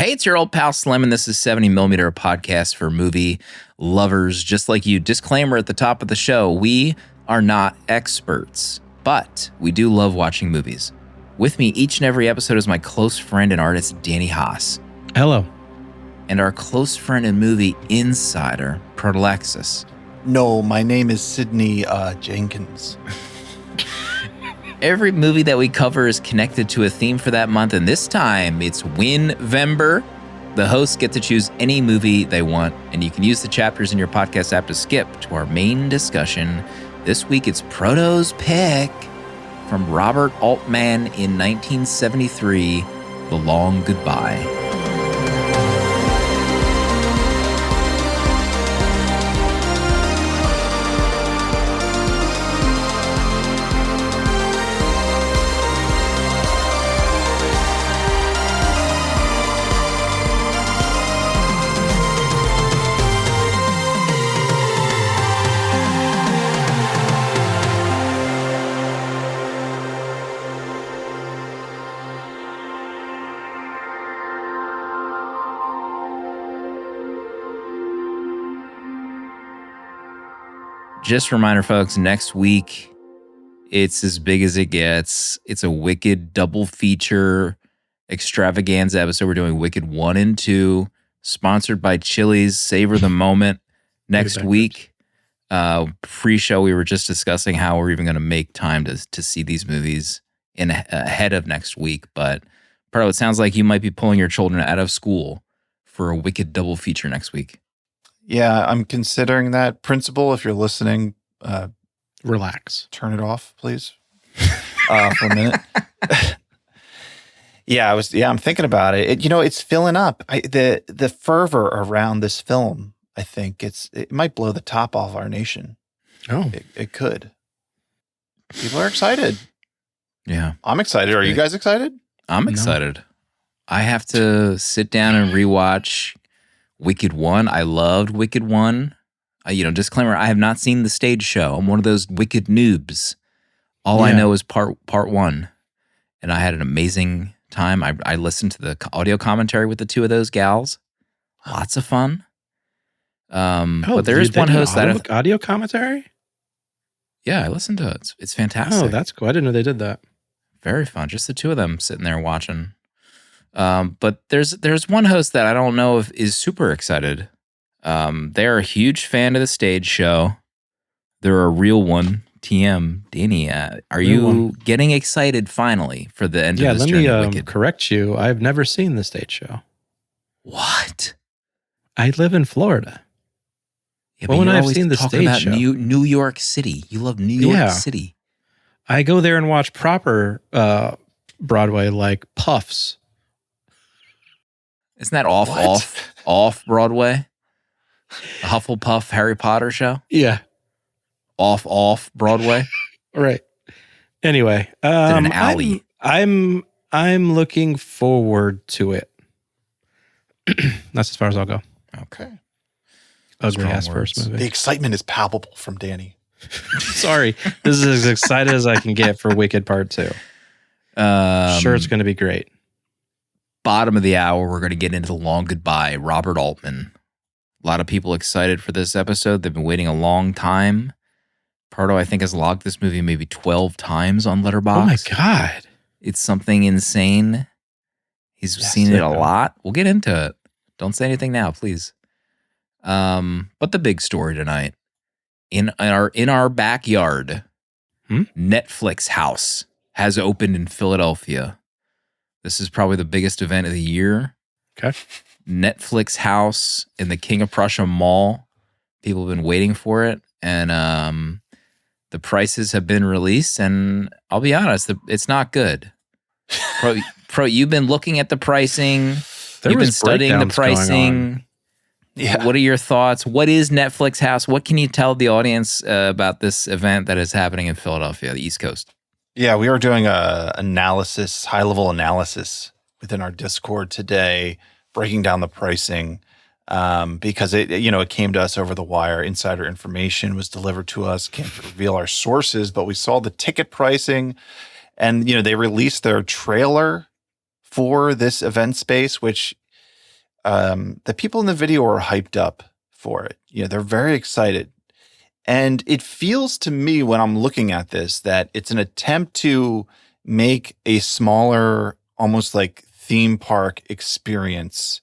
Hey, it's your old pal Slim, and this is 70 Millimeter, a podcast for movie lovers just like you. Disclaimer at the top of the show, we are not experts, but we do love watching movies. With me each and every episode is my close friend and artist, Danny Haas. Hello. And our close friend and movie insider, Protolexis. No, my name is Sydney Jenkins. Every movie that we cover is connected to a theme for that month, and this time it's Win-vember. The hosts get to choose any movie they want, and you can use the chapters in your podcast app to skip to our main discussion. This week it's Proto's pick from Robert Altman in 1973, The Long Goodbye. Just a reminder, folks, next week, it's as big as it gets. It's a Wicked double feature extravaganza episode. We're doing Wicked 1 and 2, sponsored by Chili's. Savor the moment. Next week, pre-show, we were just discussing how we're even going to make time to see these movies ahead of next week. But, Parlo, it sounds like you might be pulling your children out of school for a Wicked double feature next week. Yeah, I'm considering that. Principal, if you're listening, relax. Turn it off, please, for a minute. I'm thinking about it. It's filling up. The fervor around this film, I think it might blow the top off our nation. Oh, it could. People are excited. Yeah, I'm excited. Are you guys excited? I'm excited. No. I have to sit down and rewatch Wicked 1. I loved Wicked 1. Disclaimer, I have not seen the stage show. I'm one of those Wicked noobs. All I know is part 1. And I had an amazing time. I listened to the audio commentary with the two of those gals. Lots of fun. But there is one host that audio commentary? Yeah, I listened to it. It's fantastic. Oh, that's cool. I didn't know they did that. Very fun. Just the two of them sitting there watching. But there's one host that I don't know if is super excited. They're a huge fan of the stage show. They're a real one. TM, Danny, are you getting excited finally for the end of this journey? Let me correct you. I've never seen the stage show. What? I live in Florida. Yeah, but when I've seen the stage show, New York City. You love New York City. I go there and watch proper Broadway, like Puffs. Isn't that off Broadway? The Hufflepuff Harry Potter show? Yeah. Off Broadway? Right. Anyway, in an alley. I'm looking forward to it. That's as far as I'll go. Okay. Ugly ass first movie. The excitement is palpable from Danny. Sorry. This is as excited as I can get for Wicked Part 2. Sure, it's going to be great. Bottom of the hour, we're going to get into The Long Goodbye, Robert Altman. A lot of people excited for this episode. They've been waiting a long time. Pardo, I think, has logged this movie maybe 12 times on Letterboxd. Oh my God. It's something insane. He's seen it a lot. We'll get into it. Don't say anything now, please. But the big story tonight, in our backyard, Netflix House has opened in Philadelphia. This is probably the biggest event of the year. Okay. Netflix House in the King of Prussia Mall. People have been waiting for it. And the prices have been released. And I'll be honest, it's not good. Pro, you've been looking at the pricing. You've been studying the pricing. Yeah. What are your thoughts? What is Netflix House? What can you tell the audience about this event that is happening in Philadelphia, the East Coast? Yeah, we are doing a high-level analysis within our Discord today, breaking down the pricing because it came to us over the wire. Insider information was delivered to us. Can't reveal our sources, but we saw the ticket pricing, and they released their trailer for this event space, which the people in the video are hyped up for it. They're very excited. And it feels to me when I'm looking at this that it's an attempt to make a smaller, almost like theme park experience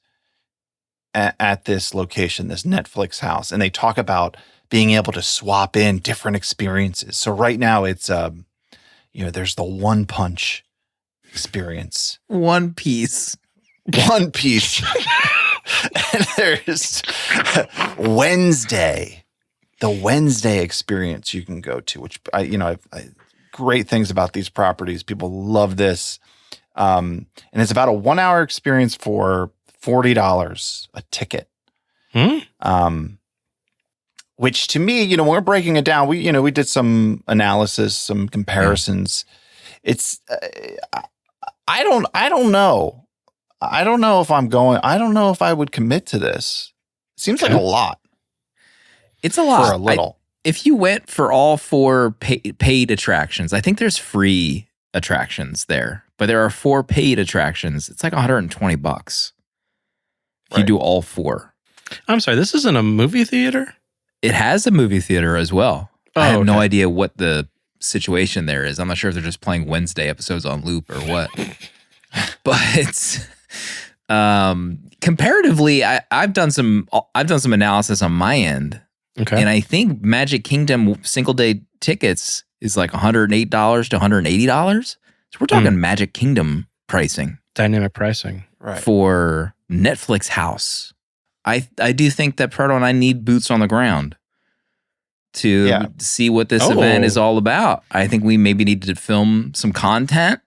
at this location, this Netflix house. And they talk about being able to swap in different experiences. So right now it's, there's the One Punch experience. One Piece. One Piece. And there's Wednesday, the Wednesday experience you can go to, which I great things about these properties. People love this. And it's about a 1 hour experience for $40 a ticket. Which to me, when we're breaking it down, we did some analysis, some comparisons. It's, I don't know. I don't know if I'm going, I don't know if I would commit to this. Seems like a lot. It's a lot. For a little. If you went for all 4 paid attractions, I think there's free attractions there, but there are 4 paid attractions. It's like $120 if you do all 4. I'm sorry, this isn't a movie theater? It has a movie theater as well. I have no idea what the situation there is. I'm not sure if they're just playing Wednesday episodes on loop or what. But comparatively, I've done some analysis on my end. Okay. And I think Magic Kingdom single day tickets is like $108 to $180. So we're talking Magic Kingdom pricing. Dynamic pricing. Right. For Netflix house. I do think that Proto and I need boots on the ground to see what this event is all about. I think we maybe need to film some content,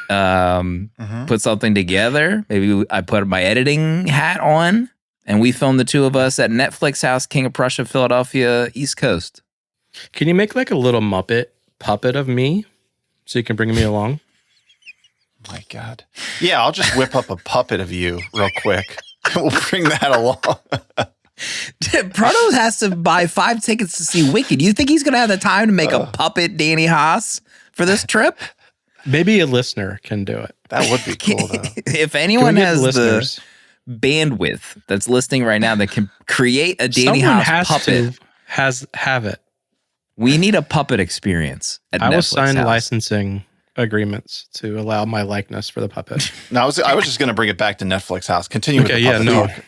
put something together. Maybe I put my editing hat on and we film the two of us at Netflix House, King of Prussia, Philadelphia, East Coast. Can you make like a little Muppet puppet of me so you can bring me along? My God. Yeah, I'll just whip up a puppet of you real quick. We'll bring that along. Proto has to buy 5 tickets to see Wicked. You think he's going to have the time to make a puppet Danny Haas for this trip? Maybe a listener can do it. That would be cool, though. If anyone has the bandwidth that's listening right now that can create a Danny Haas puppet, have it. We need a puppet experience at Netflix will sign House. Licensing agreements to allow my likeness for the puppet. No, I was just going to bring it back to Netflix House. Continue with the puppet talk.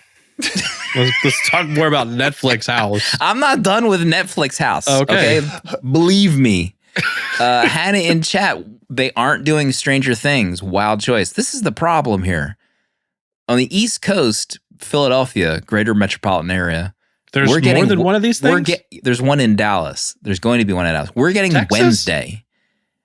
Let's talk more about Netflix House. I'm not done with Netflix House. Okay. Believe me. Hannah in chat, they aren't doing Stranger Things. Wild choice. This is the problem here. On the East Coast, Philadelphia, greater metropolitan area, there's more than one of these things? There's one in Dallas. There's going to be one in Dallas. We're getting Texas? Wednesday.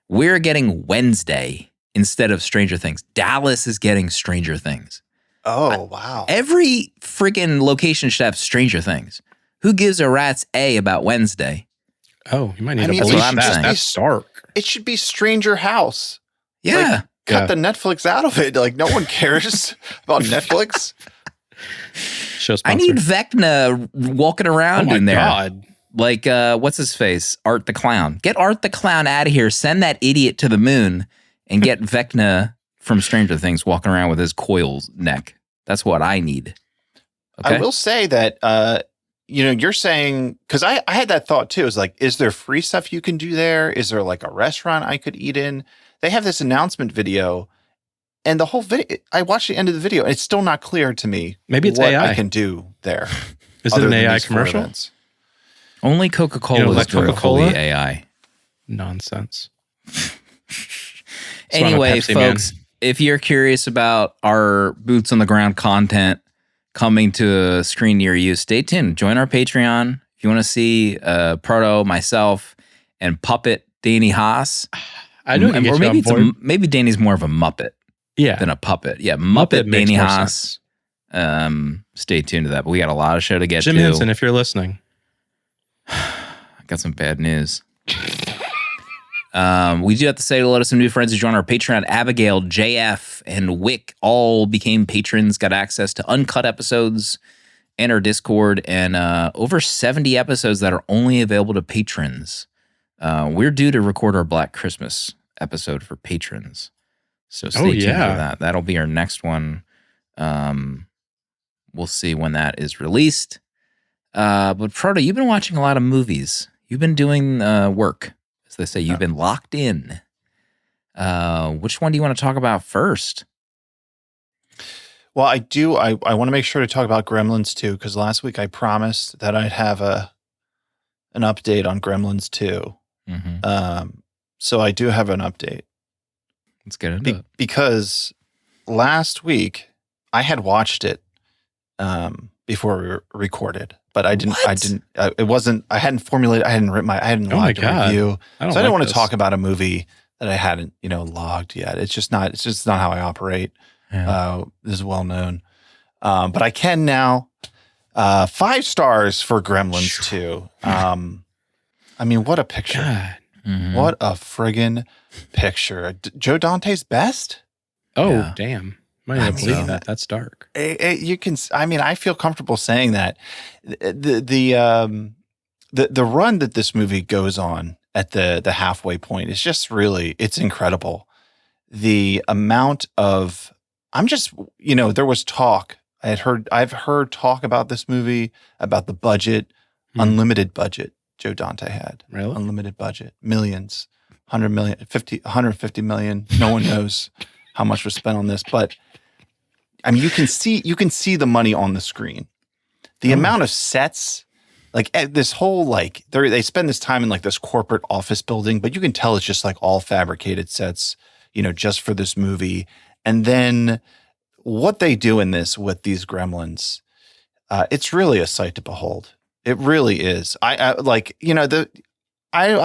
We're getting Wednesday instead of Stranger Things. Dallas is getting Stranger Things. Oh, wow. Every freaking location should have Stranger Things. Who gives a rat's A about Wednesday? Oh, you might need to believe that. That's dark. It should be Stranger House. Yeah. Cut the Netflix out of it. Like, no one cares about Netflix. Show sponsor. I need Vecna walking around in there. God. Like, what's his face? Art the Clown. Get Art the Clown out of here. Send that idiot to the moon and get Vecna from Stranger Things walking around with his coils neck. That's what I need. Okay? I will say that, you're saying, because I had that thought too. Is like, is there free stuff you can do there? Is there like a restaurant I could eat in? They have this announcement video, and the whole video, I watched the end of the video, and it's still not clear to me maybe it's what AI. I can do there. Is it an AI commercial? Only Coca-Cola is fully AI. Nonsense. Anyway, folks, if you're curious about our boots on the ground content coming to a screen near you, stay tuned. Join our Patreon. If you want to see Proto, myself, and Puppet Danny Haas. I know, or maybe Danny's more of a Muppet than a puppet. Yeah, Muppet Danny Haas. Stay tuned to that. But we got a lot of show to get to. Jim Henson, if you're listening. I got some bad news. We do have to say hello to some new friends who joined our Patreon. Abigail, JF, and Wick all became patrons, got access to uncut episodes and our Discord, and over 70 episodes that are only available to patrons. We're due to record our Black Christmas episode for patrons. So stay tuned for that. That'll be our next one. we'll see when that is released. But Frodo, you've been watching a lot of movies. You've been doing work, as they say. You've been locked in. Which one do you want to talk about first? Well, I do. I want to make sure to talk about Gremlins 2, because last week I promised that I'd have an update on Gremlins 2. Mm-hmm. So I do have an update. Let's get into it. Because last week I had watched it before we recorded, but I didn't. It wasn't. I hadn't formulated. I hadn't written I hadn't logged a review, so I didn't want to talk about a movie that I hadn't logged yet. It's just not how I operate. Yeah. This is well known, but I can now. 5 stars for Gremlins 2. I mean, what a picture! God. Mm-hmm. What a friggin' picture! Joe Dante's best. Oh, yeah. Damn! I might not believe that. That's dark. You can. I mean, I feel comfortable saying that. The run that this movie goes on at the halfway point is just really, it's incredible. The amount of, there was talk. I've heard talk about this movie, about the budget, unlimited budget Joe Dante had. Really? Unlimited budget, millions, 100 million, 150 million. No one knows how much was spent on this, but I mean, you can see the money on the screen. The amount of sets, like this whole, like they spend this time in like this corporate office building, but you can tell it's just like all fabricated sets, just for this movie. And then what they do in this with these gremlins, it's really a sight to behold. It really is. I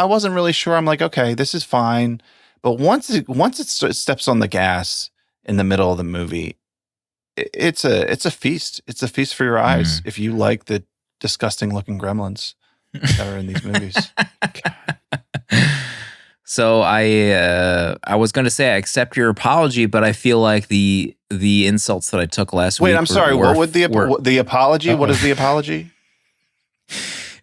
wasn't really sure. I'm like, okay, this is fine. But once it steps on the gas in the middle of the movie, it's a feast. It's a feast for your eyes if you like the disgusting looking gremlins that are in these movies. So I was going to say I accept your apology, but I feel like the insults that I took last week. Wait, I'm sorry. What would the apology? What is the apology?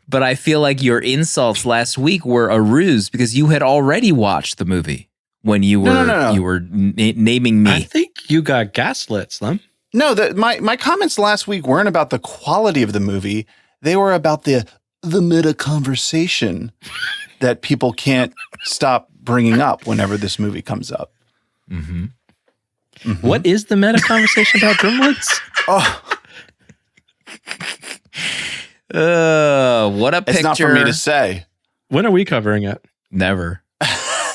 But I feel like your insults last week were a ruse because you had already watched the movie when you were you were naming me. I think you got gaslit, Slim. No, my comments last week weren't about the quality of the movie. They were about the meta conversation that people can't stop bringing up whenever this movie comes up. Mm-hmm. Mm-hmm. What is the meta conversation about Gremlins? What a picture. It's not for me to say. When are we covering it? Never.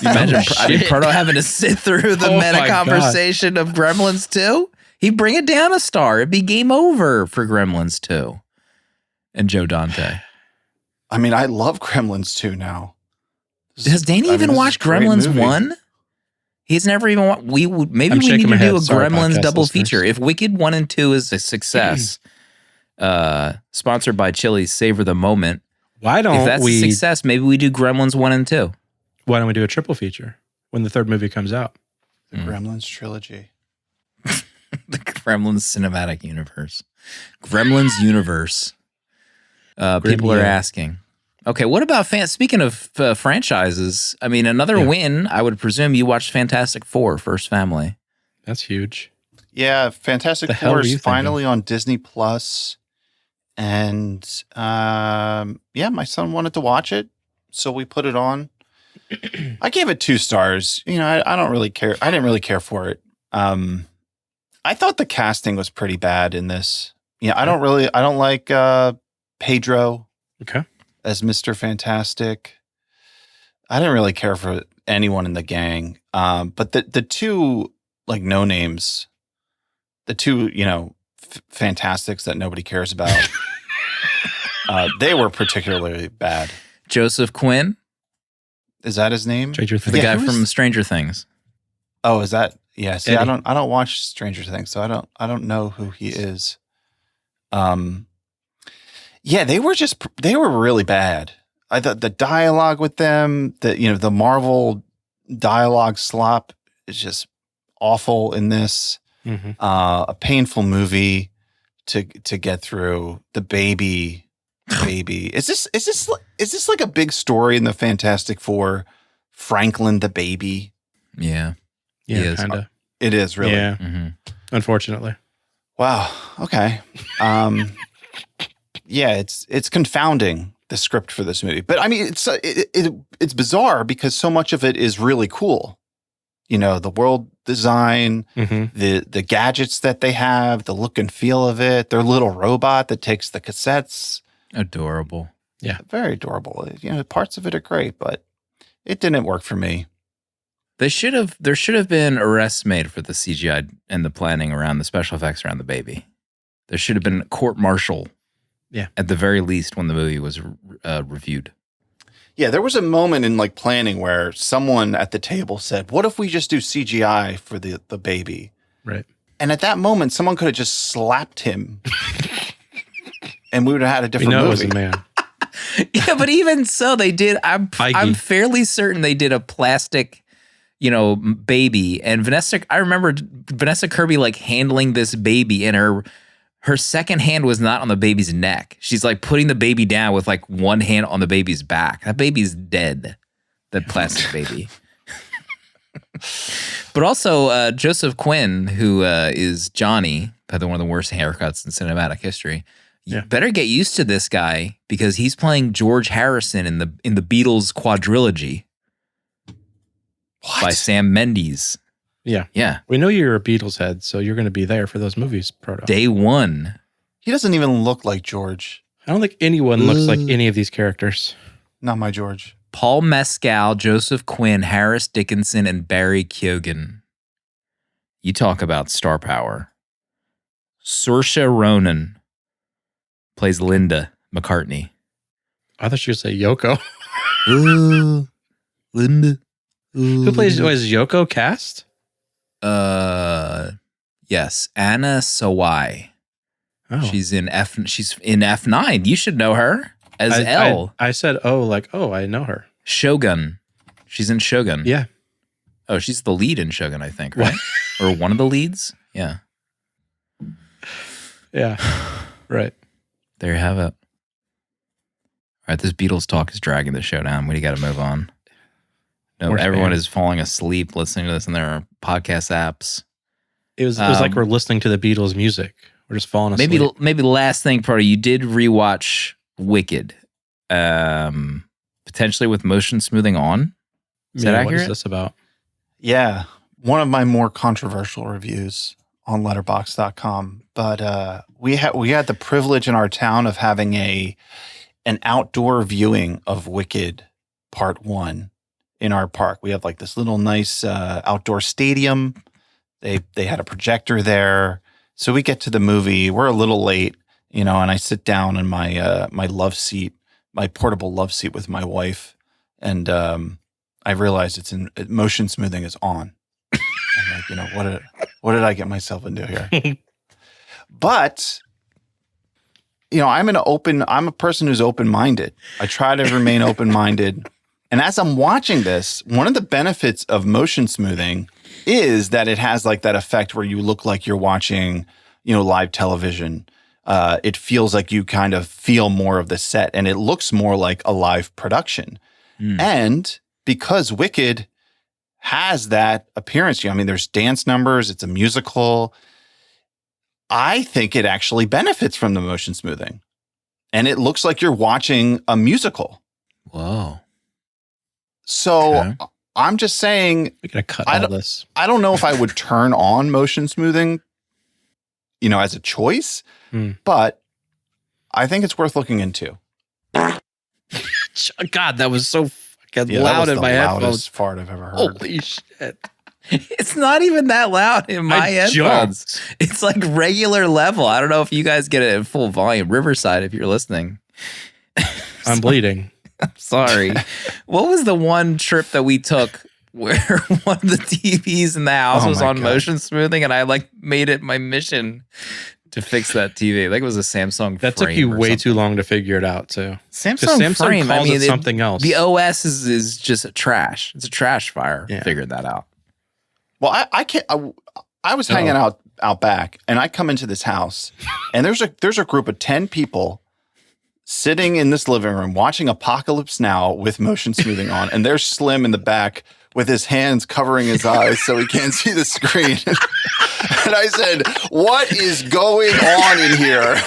You imagine Proto having to sit through the meta conversation of Gremlins 2? He'd bring it down a star. It'd be game over for Gremlins 2 and Joe Dante. I mean, I love Gremlins 2 now. Has Danny even watched Gremlins 1? He's never even watched. Maybe we need to do a Gremlins double feature. If Wicked 1 and 2 is a success, sponsored by Chili's Savor the Moment. Why don't if that's a success, maybe we do Gremlins 1 and 2. Why don't we do a triple feature when the third movie comes out? The Gremlins trilogy. The Gremlins cinematic universe. Gremlins universe. People are asking. Okay, what about speaking of franchises? I mean, another win. I would presume you watched Fantastic Four: First Family. That's huge. Yeah, Fantastic Four is finally on Disney Plus, and my son wanted to watch it, so we put it on. I gave it 2 stars. I don't really care. I didn't really care for it. I thought the casting was pretty bad in this. I don't like Pedro. Okay. As Mr. Fantastic. I didn't really care for anyone in the gang. But the 2 like no names, the 2, Fantastics that nobody cares about, they were particularly bad. Joseph Quinn. Is that his name? Stranger Things. The guy from Stranger Things. Oh, is that? Yeah. See, Eddie. I don't watch Stranger Things, so I don't know who he is. Yeah, they were really bad. I thought the dialogue with them, the Marvel dialogue slop is just awful in this. Mm-hmm. A painful movie to get through. The baby. Is this like a big story in the Fantastic Four? Franklin the baby. Yeah. Yeah, kind of. It is really. Yeah. Mm-hmm. Unfortunately. Wow. okay. Yeah, it's confounding, the script for this movie. But I mean, it's bizarre because so much of it is really cool. You know, the world design, the gadgets that they have, the look and feel of it, their little robot that takes the cassettes. Adorable. Yeah. Very adorable. You know, parts of it are great, but it didn't work for me. There should have been arrests made for the CGI and the planning around the special effects around the baby. There should have been a court-martial. Yeah. At the very least, when the movie was reviewed. Yeah, there was a moment in like planning where someone at the table said, "What if we just do CGI for the baby?" Right. And at that moment, someone could have just slapped him, and we would have had a different movie. It was a man. Yeah, but even so, they did. I'm fairly certain they did a plastic, baby. And I remember Vanessa Kirby like handling this baby, and her second hand was not on the baby's neck. She's like putting the baby down with like one hand on the baby's back. That baby's dead. That plastic baby. But also Joseph Quinn, who is Johnny, had one of the worst haircuts in cinematic history. You better get used to this guy because he's playing George Harrison in the Beatles quadrilogy by Sam Mendes. Yeah. Yeah. We know you're a Beatles head, so you're going to be there for those movies, Proto. Day one. He doesn't even look like George. I don't think anyone looks like any of these characters. Not my George. Paul Mescal, Joseph Quinn, Harris Dickinson, and Barry Keoghan. You talk about star power. Saoirse Ronan plays Linda McCartney. I thought you would say Yoko. Linda. Who plays, is Yoko cast? Yes, Anna Sawai. Oh. She's in F9. You should know her as Elle. I said, I know her. Shogun. She's in Shogun. Yeah. Oh, she's the lead in Shogun, I think, right? Or one of the leads? Yeah. Yeah. Right. There you have it. All right, this Beatles talk is dragging the show down. We got to move on. No, everyone is falling asleep listening to this in their podcast apps. It was like we're listening to the Beatles music. We're just falling asleep. Maybe the last thing, Party, you did rewatch Wicked, potentially with motion smoothing on. Is that accurate? What is this about? Yeah, one of my more controversial reviews on Letterboxd.com. But we had the privilege in our town of having an outdoor viewing of Wicked Part 1 in our park. We have like this little nice outdoor stadium. They had a projector there. So we get to the movie. We're a little late, and I sit down in my my love seat, my portable love seat with my wife, and I realize motion smoothing is on. I'm like, what did I get myself into here? But I'm a person who's open-minded. I try to remain open-minded. And as I'm watching this, one of the benefits of motion smoothing is that it has like that effect where you look like you're watching, live television. It feels like you kind of feel more of the set and it looks more like a live production. And because Wicked has that appearance, there's dance numbers, it's a musical. I think it actually benefits from the motion smoothing. And it looks like you're watching a musical. Whoa. So okay. I'm just saying, we're gonna cut all this. I don't know if I would turn on motion smoothing, as a choice, but I think it's worth looking into. God, that was so fucking loud in my headphones. Loudest fart I've ever heard. Holy shit. It's not even that loud in my headphones. It's like regular level. I don't know if you guys get it at full volume. Riverside, if you're listening. I'm bleeding. I'm sorry. What was the one trip that we took where one of the TVs in the house was on motion smoothing and I made it my mission to fix that TV? I think it was a Samsung That took you way too long to figure it out too. Samsung frame. Calls it something else. The OS is just trash. It's a trash fire. Yeah. Figured that out. Well, I can't. I was hanging out back, and I come into this house, and there's a group of 10 people sitting in this living room watching Apocalypse Now with motion smoothing on, and there's Slim in the back with his hands covering his eyes so he can't see the screen. And I said, "What is going on in here?"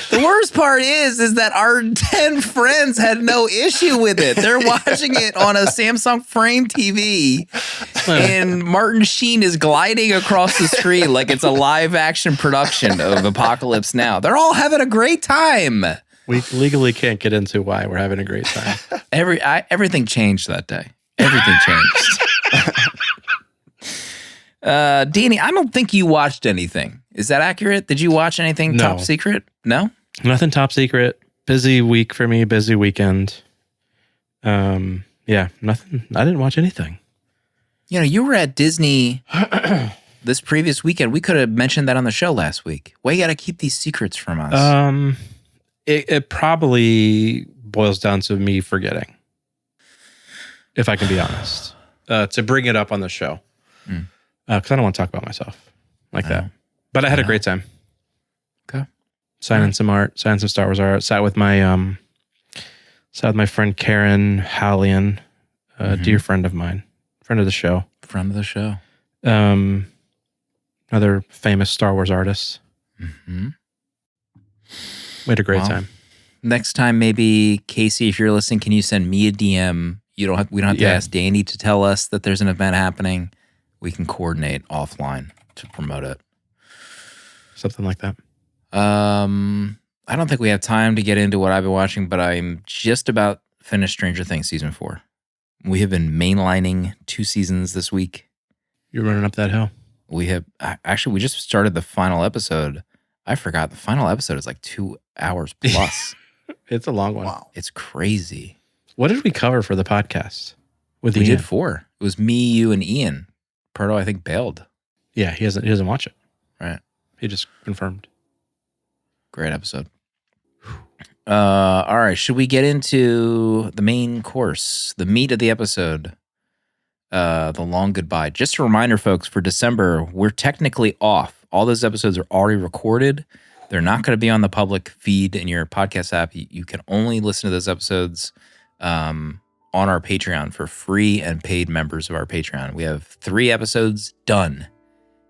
The worst part is that our 10 friends had no issue with it. They're watching it on a Samsung Frame TV, and Martin Sheen is gliding across the screen like it's a live action production of Apocalypse Now. They're all having a great time. We legally can't get into why we're having a great time. Everything changed that day. Everything changed. Danny, I don't think you watched anything. Is that accurate? Did you watch anything top secret? No? Nothing top secret. Busy week for me, busy weekend. Yeah, nothing. I didn't watch anything. You know, you were at Disney this previous weekend. We could have mentioned that on the show last week. Why you got to keep these secrets from us? It probably boils down to me forgetting, if I can be honest, to bring it up on the show. Because I don't want to talk about myself like that. But I had a great time. Okay. Signing some art, signing some Star Wars art. Sat with my friend Karen Hallian, a dear friend of mine, friend of the show. Friend of the show. Another famous Star Wars artist. Mm-hmm. We had a great time. Next time, maybe, Casey, if you're listening, can you send me a DM? We don't have to ask Danny to tell us that there's an event happening. We can coordinate offline to promote it. Something like that. I don't think we have time to get into what I've been watching, but I'm just about finished Stranger Things season 4. We have been mainlining 2 seasons this week. You're running up that hill. We just started the final episode. I forgot the final episode is like 2 hours plus. It's a long one. Wow. It's crazy. What did we cover for the podcast? We did 4. It was me, you, and Ian. Perdo, I think, bailed. Yeah, he doesn't watch it. Right. He just confirmed. Great episode. All right. Should we get into the main course, the meat of the episode, the long goodbye? Just a reminder, folks, for December, we're technically off. All those episodes are already recorded. They're not going to be on the public feed in your podcast app. You can only listen to those episodes on our Patreon for free and paid members of our Patreon. We have 3 episodes done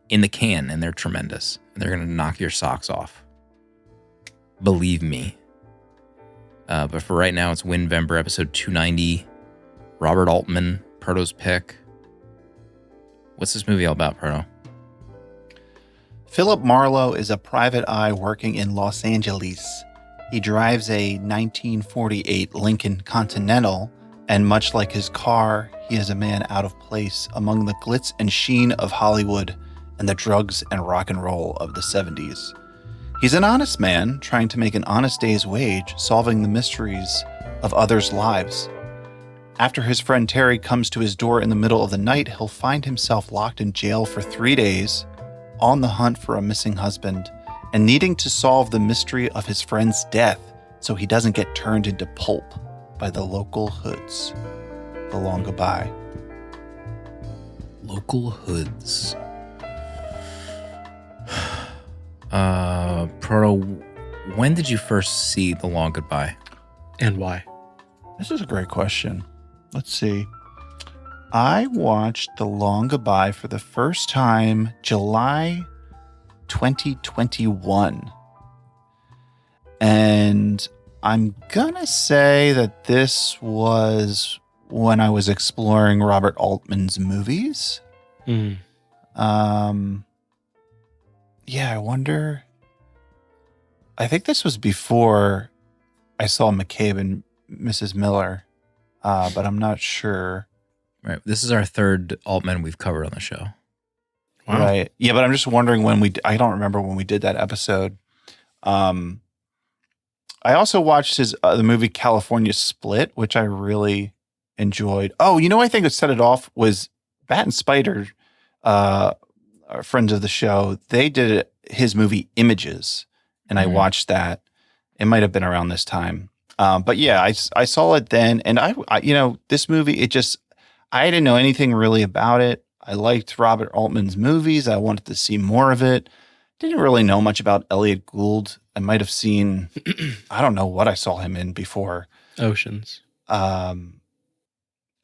in the can, and they're tremendous. And they're going to knock your socks off. Believe me. But for right now, it's Windvember, episode 290. Robert Altman, Perdo's pick. What's this movie all about, Perdo? Philip Marlowe is a private eye working in Los Angeles. He drives a 1948 Lincoln Continental, and much like his car, he is a man out of place among the glitz and sheen of Hollywood and the drugs and rock and roll of the 70s. He's an honest man trying to make an honest day's wage, solving the mysteries of others' lives. After his friend Terry comes to his door in the middle of the night, he'll find himself locked in jail for 3 days, on the hunt for a missing husband, and needing to solve the mystery of his friend's death so he doesn't get turned into pulp by the local hoods. The long goodbye. Local hoods. Proto, when did you first see The Long Goodbye? And why? This is a great question. Let's see. I watched The Long Goodbye for the first time July 2021. And I'm gonna say that this was when I was exploring Robert Altman's movies. Yeah, I wonder. I think this was before I saw McCabe and Mrs. Miller, but I'm not sure. Right. This is our 3rd Altman we've covered on the show. Wow. Right. Yeah, but I'm just wondering when I don't remember when we did that episode. I also watched the movie California Split, which I really enjoyed. Oh, you know, I think what set it off was Bat and Spider, friends of the show. They did his movie Images, and I watched that. It might have been around this time. But yeah, I saw it then, and I this movie, I didn't know anything really about it. I liked Robert Altman's movies. I wanted to see more of it. Didn't really know much about Elliot Gould. I might have seen, I don't know what I saw him in before. Oceans.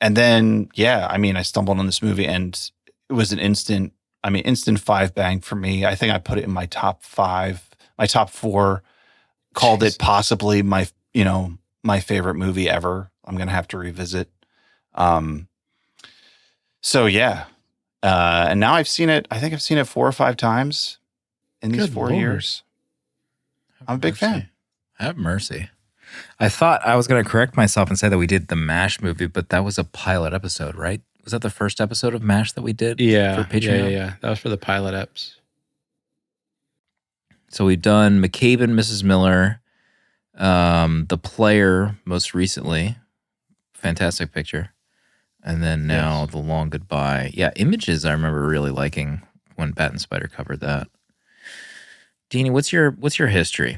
And then, yeah, I mean, I stumbled on this movie and it was an instant 5 bang for me. I think I put it in my top 5, my top 4, called it possibly my favorite movie ever. I'm going to have to revisit. So yeah. And now I think I've seen it 4 or 5 times in these Good 4 Lord. years. I'm a big fan. Have mercy. I thought I was going to correct myself and say that we did the MASH movie, but that was a pilot episode, right? Was that the first episode of MASH that we did? Yeah. For Patreon? Yeah. That was for the pilot eps. So we've done McCabe and Mrs. Miller, The Player most recently. Fantastic picture. And then now The Long Goodbye. Yeah, Images I remember really liking when Bat and Spider covered that. Deanie, what's your history?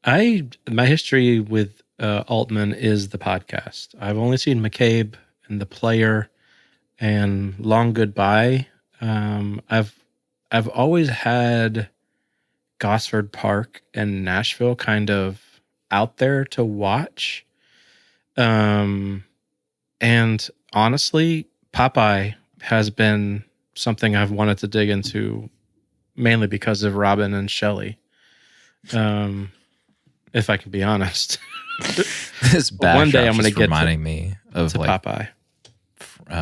My history with Altman is the podcast. I've only seen McCabe and The Player and Long Goodbye. I've always had Gosford Park and Nashville kind of out there to watch. And honestly, Popeye has been something I've wanted to dig into mainly because of Robin and Shelley. If I can be honest. This One day I'm going to get reminding me of to like Popeye.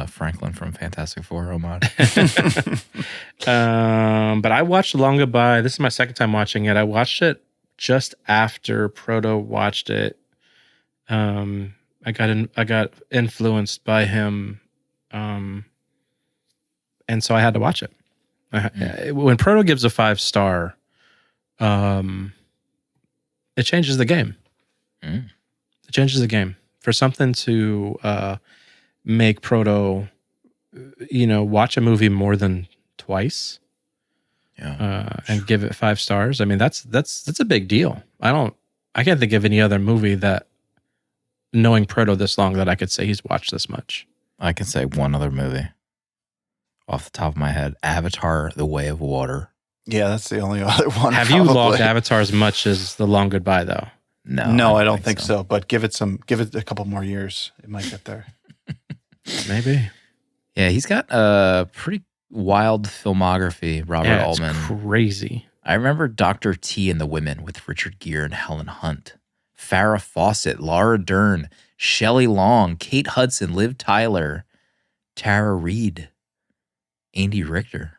Franklin from Fantastic Four homage. But I watched Long Goodbye. This is my second time watching it. I watched it just after Proto watched it. I got influenced by him, and so I had to watch it. When Proto gives a 5-star, it changes the game. It changes the game for something to make Proto, watch a movie more than twice. Yeah. And give it 5 stars. I mean, that's a big deal. I can't think of any other movie that, knowing Proto this long, that I could say he's watched this much. I can say one other movie off the top of my head. Avatar: The Way of Water. Yeah, that's the only other one. Have you logged Avatar as much as The Long Goodbye, though? No, I don't think so. But give it a couple more years. It might get there. Maybe. Yeah, he's got a pretty wild filmography, Robert Altman. It's crazy. I remember Dr. T and the Women with Richard Gere and Helen Hunt. Farrah Fawcett, Laura Dern, Shelley Long, Kate Hudson, Liv Tyler, Tara Reid, Andy Richter.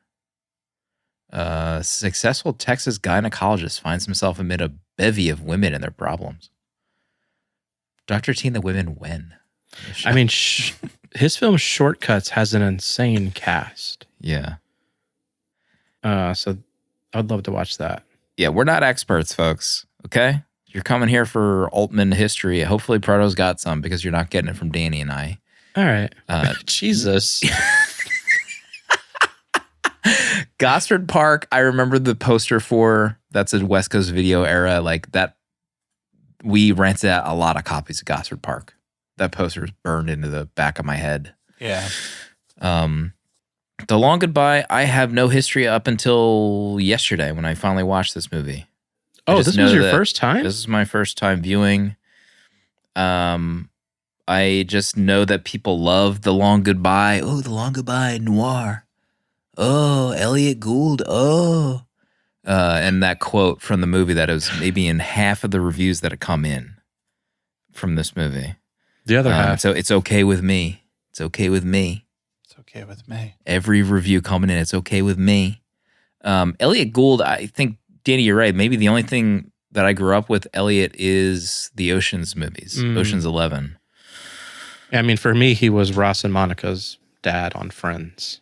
Successful Texas gynecologist finds himself amid a bevy of women and their problems. Dr. T and the Women when? I mean, his film Shortcuts has an insane cast. Yeah. So I'd love to watch that. Yeah, we're not experts, folks. Okay? You're coming here for Altman history. Hopefully Proto's got some because you're not getting it from Danny and I. All right. Jesus. Gosford Park, I remember the poster for. That's a West Coast Video era. Like that, we rented out a lot of copies of Gosford Park. That poster is burned into the back of my head. Yeah. The Long Goodbye, I have no history up until yesterday when I finally watched this movie. Oh, this was your first time? This is my first time viewing. I just know that people love The Long Goodbye. Oh, The Long Goodbye, noir. Oh, Elliot Gould. Oh. And that quote from the movie that was maybe in half of the reviews that had come in from this movie. The other half. So it's okay with me. It's okay with me. It's okay with me. Every review coming in, it's okay with me. Elliot Gould, I think, Danny, you're right. Maybe the only thing that I grew up with Elliot is the Ocean's movies, Ocean's 11. I mean, for me, he was Ross and Monica's dad on Friends.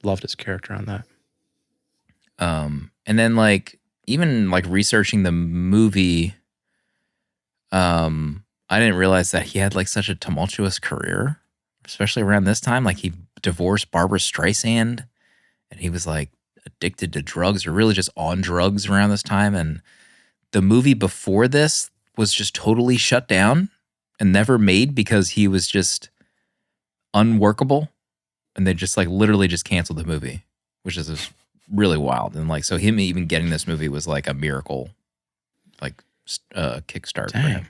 Loved his character on that. And then even researching the movie, I didn't realize that he had such a tumultuous career, especially around this time. He divorced Barbara Streisand and he was addicted to drugs or really just on drugs around this time. And the movie before this was just totally shut down and never made because he was just unworkable. And they just literally just canceled the movie, which is just really wild. And so him even getting this movie was a miracle, kickstart. Damn.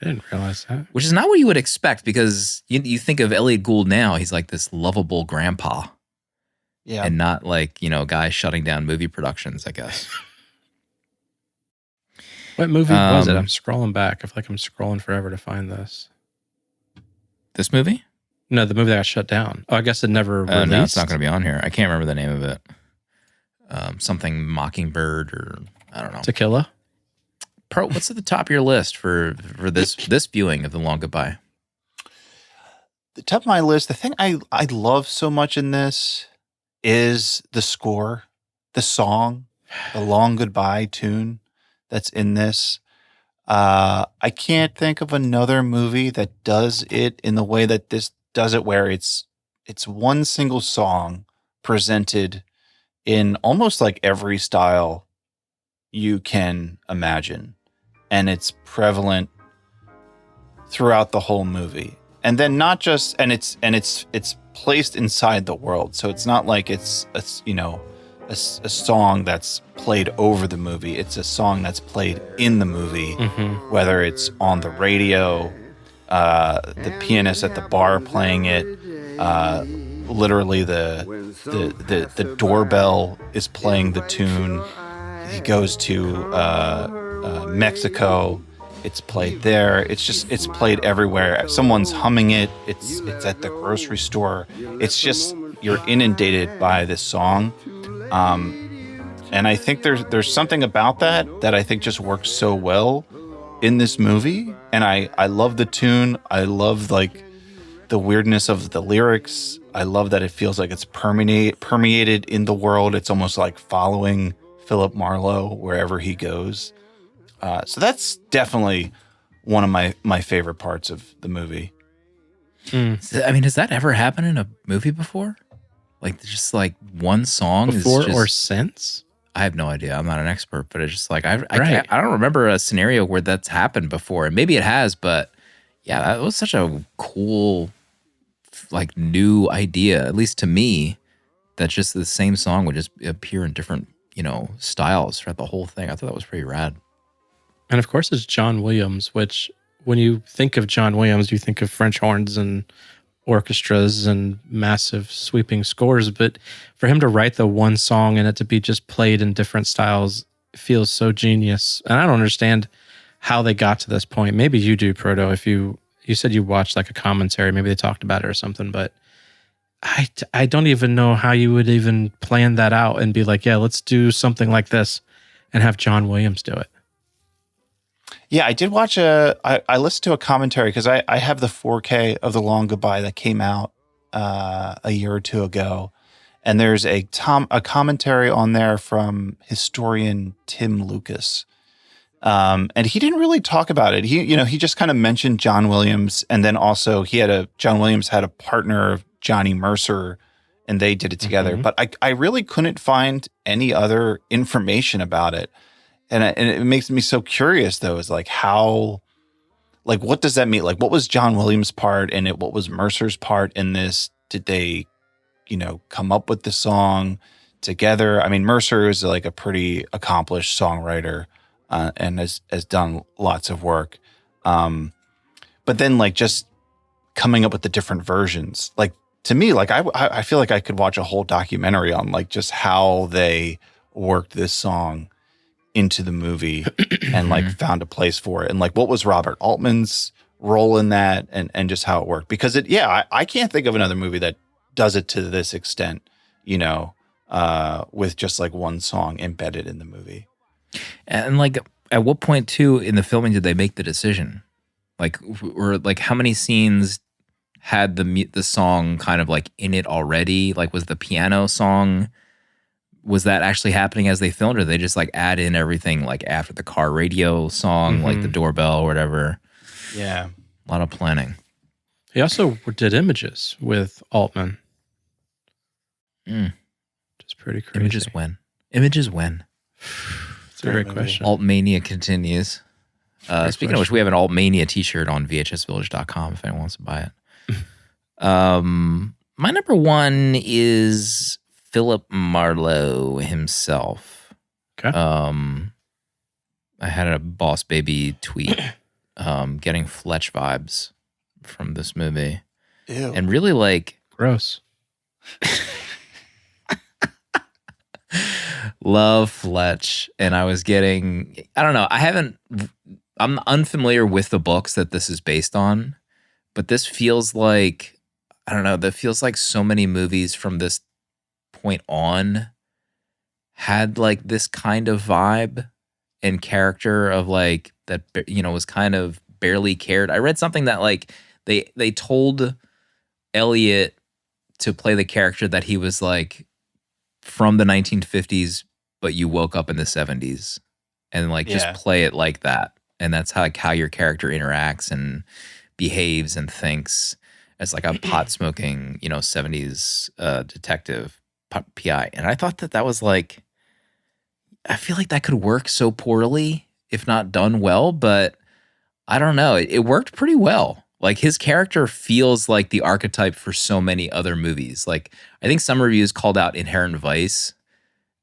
I didn't realize that. Which is not what you would expect, because you think of Elliot Gould now, he's like this lovable grandpa. Yeah. And not like, a guy shutting down movie productions, I guess. What movie was it? I'm scrolling back. I feel like I'm scrolling forever to find this. This movie? No, the movie that got shut down. Oh, I guess it never released. No, it's not going to be on here. I can't remember the name of it. Something Mockingbird, or I don't know. To Kill a? Pro, what's at the top of your list for this viewing of The Long Goodbye? The top of my list, the thing I love so much in this is the score, the song, the Long Goodbye tune that's in this. I can't think of another movie that does it in the way that this does it, where it's one single song presented in almost like every style you can imagine, and it's prevalent throughout the whole movie. And then not just, and it's placed inside the world, so it's not like it's a song that's played over the movie. It's a song that's played in the movie, whether it's on the radio, the pianist at the bar playing it, literally the doorbell is playing the tune. He goes to Mexico, it's played there. It's played everywhere. Someone's humming it. It's at the grocery store. It's just, you're inundated by this song. And I think there's something about that I think just works so well in this movie. And I love the tune. I love like the weirdness of the lyrics. I love that it feels like it's permeated in the world. It's almost like following Philip Marlowe wherever he goes. So that's definitely one of my favorite parts of the movie. I mean, has that ever happened in a movie before? Like, just like one song before is just, or since? I have no idea. I'm not an expert, but it's just like I don't remember a scenario where that's happened before. And maybe it has, but yeah, that was such a cool, like, new idea, at least to me, that just the same song would just appear in different, styles throughout the whole thing. I thought that was pretty rad. And of course, it's John Williams, which when you think of John Williams, you think of French horns and orchestras and massive sweeping scores. But for him to write the one song and it to be just played in different styles feels so genius. And I don't understand how they got to this point. Maybe you do, Proto. If you said you watched like a commentary, maybe they talked about it or something, but I don't even know how you would even plan that out and be like, yeah, let's do something like this and have John Williams do it. Yeah, I did watch I listened to a commentary because I have the 4K of The Long Goodbye that came out a year or two ago. And there's a commentary on there from historian Tim Lucas. And he didn't really talk about it. He just kind of mentioned John Williams. And then also John Williams had a partner, Johnny Mercer, and they did it together. Mm-hmm. But I really couldn't find any other information about it. And it makes me so curious, though, is like how, like, what does that mean? Like, what was John Williams' part in it? What was Mercer's part in this? Did they, come up with the song together? I mean, Mercer is like a pretty accomplished songwriter and has done lots of work. But then, like, just coming up with the different versions, like, to me, like, I feel like I could watch a whole documentary on, like, just how they worked this song into the movie and like found a place for it, and like what was Robert Altman's role in that, and just how it worked, because I can't think of another movie that does it to this extent, with just like one song embedded in the movie. And like, at what point too in the filming did they make the decision? Like, or like how many scenes had the song kind of like in it already? Like, was the piano song, was that actually happening as they filmed, or did they just like add in everything like after the car radio song, like the doorbell or whatever? Yeah. A lot of planning. He also did Images with Altman. Which is pretty crazy. Images when? It's a great question. Altmania continues. Speaking of which, we have an Altmania t-shirt on vhsvillage.com if anyone wants to buy it. My number one is Philip Marlowe himself. Okay. I had a Boss Baby tweet getting Fletch vibes from this movie. Ew. And really like Gross. love Fletch. And I was getting, I don't know, I'm unfamiliar with the books that this is based on, but this feels like, I don't know, that feels like so many movies from this point on had like this kind of vibe and character of like that, you know, was kind of barely cared. I read something that like they told Elliot to play the character that he was like from the 1950s, but you woke up in the 70s, and like just play it like that. And that's how, like, how your character interacts and behaves and thinks as like a pot smoking, you know, 70s detective PI. And I thought that was like, I feel like that could work so poorly if not done well, but I don't know. It worked pretty well. Like his character feels like the archetype for so many other movies. Like I think some reviews called out Inherent Vice,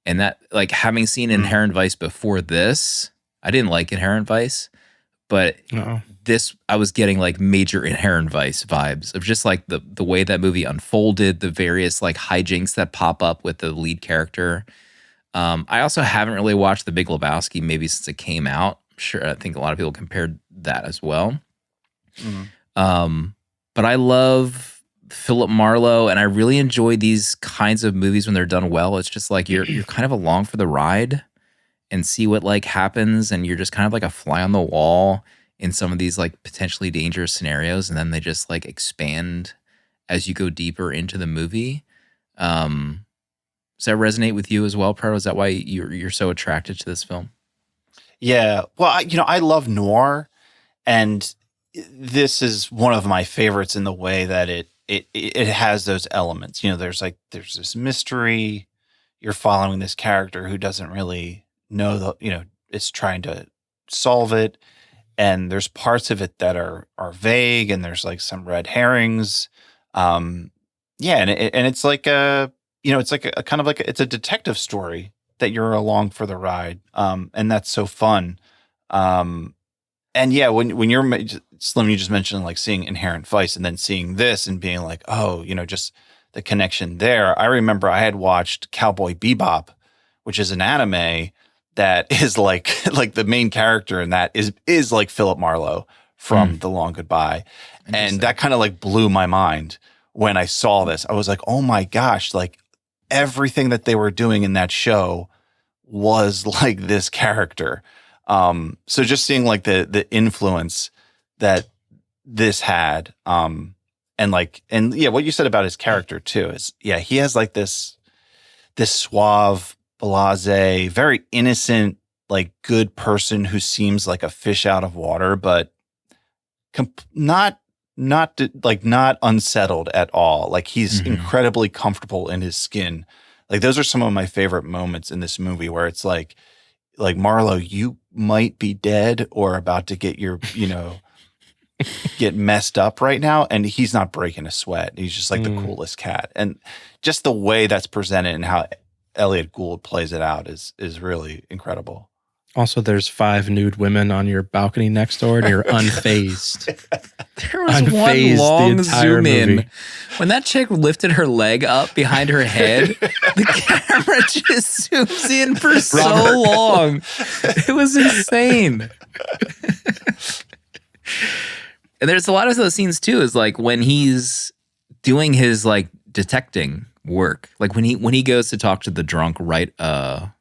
and that, like, having seen Inherent Vice before this, I didn't like Inherent Vice, but this, I was getting like major Inherent Vice vibes of just like the way that movie unfolded, the various like hijinks that pop up with the lead character. I also haven't really watched The Big Lebowski maybe since it came out. Sure, I think a lot of people compared that as well. But I love Philip Marlowe, and I really enjoy these kinds of movies when they're done well. It's just like you're kind of along for the ride and see what like happens, and you're just kind of like a fly on the wall in some of these like potentially dangerous scenarios, and then they just like expand as you go deeper into the movie. Does that resonate with you as well, Pro? Is that why you're so attracted to this film? Yeah. Well, I love noir, and this is one of my favorites in the way that it has those elements. You know, there's this mystery. You're following this character who doesn't really know is trying to solve it, and there's parts of it that are vague, and there's like some red herrings. And it's like it's like a kind of like it's a detective story that you're along for the ride. And that's so fun. And yeah, when you're Slim, you just mentioned like seeing Inherent Vice and then seeing this and being like, oh, just the connection there. I remember I had watched Cowboy Bebop, which is an anime that is like the main character in that is like Philip Marlowe from The Long Goodbye. And that kind of like blew my mind when I saw this. I was like, oh my gosh, like everything that they were doing in that show was like this character. So just seeing like the influence that this had, and what you said about his character too is, he has like this suave, blasé, very innocent, like good person who seems like a fish out of water, but not unsettled at all. Like he's incredibly comfortable in his skin. Like those are some of my favorite moments in this movie where it's like Marlowe, you might be dead or about to get your, get messed up right now. And he's not breaking a sweat. He's just like the coolest cat. And just the way that's presented and how Elliot Gould plays it out is really incredible. Also, there's 5 nude women on your balcony next door, and you're unfazed. There was one long zoom in. When that chick lifted her leg up behind her head, the camera just zooms in for so long. It was insane. And there's a lot of those scenes too, is like when he's doing his like detecting work, like when he goes to talk to the drunk writer.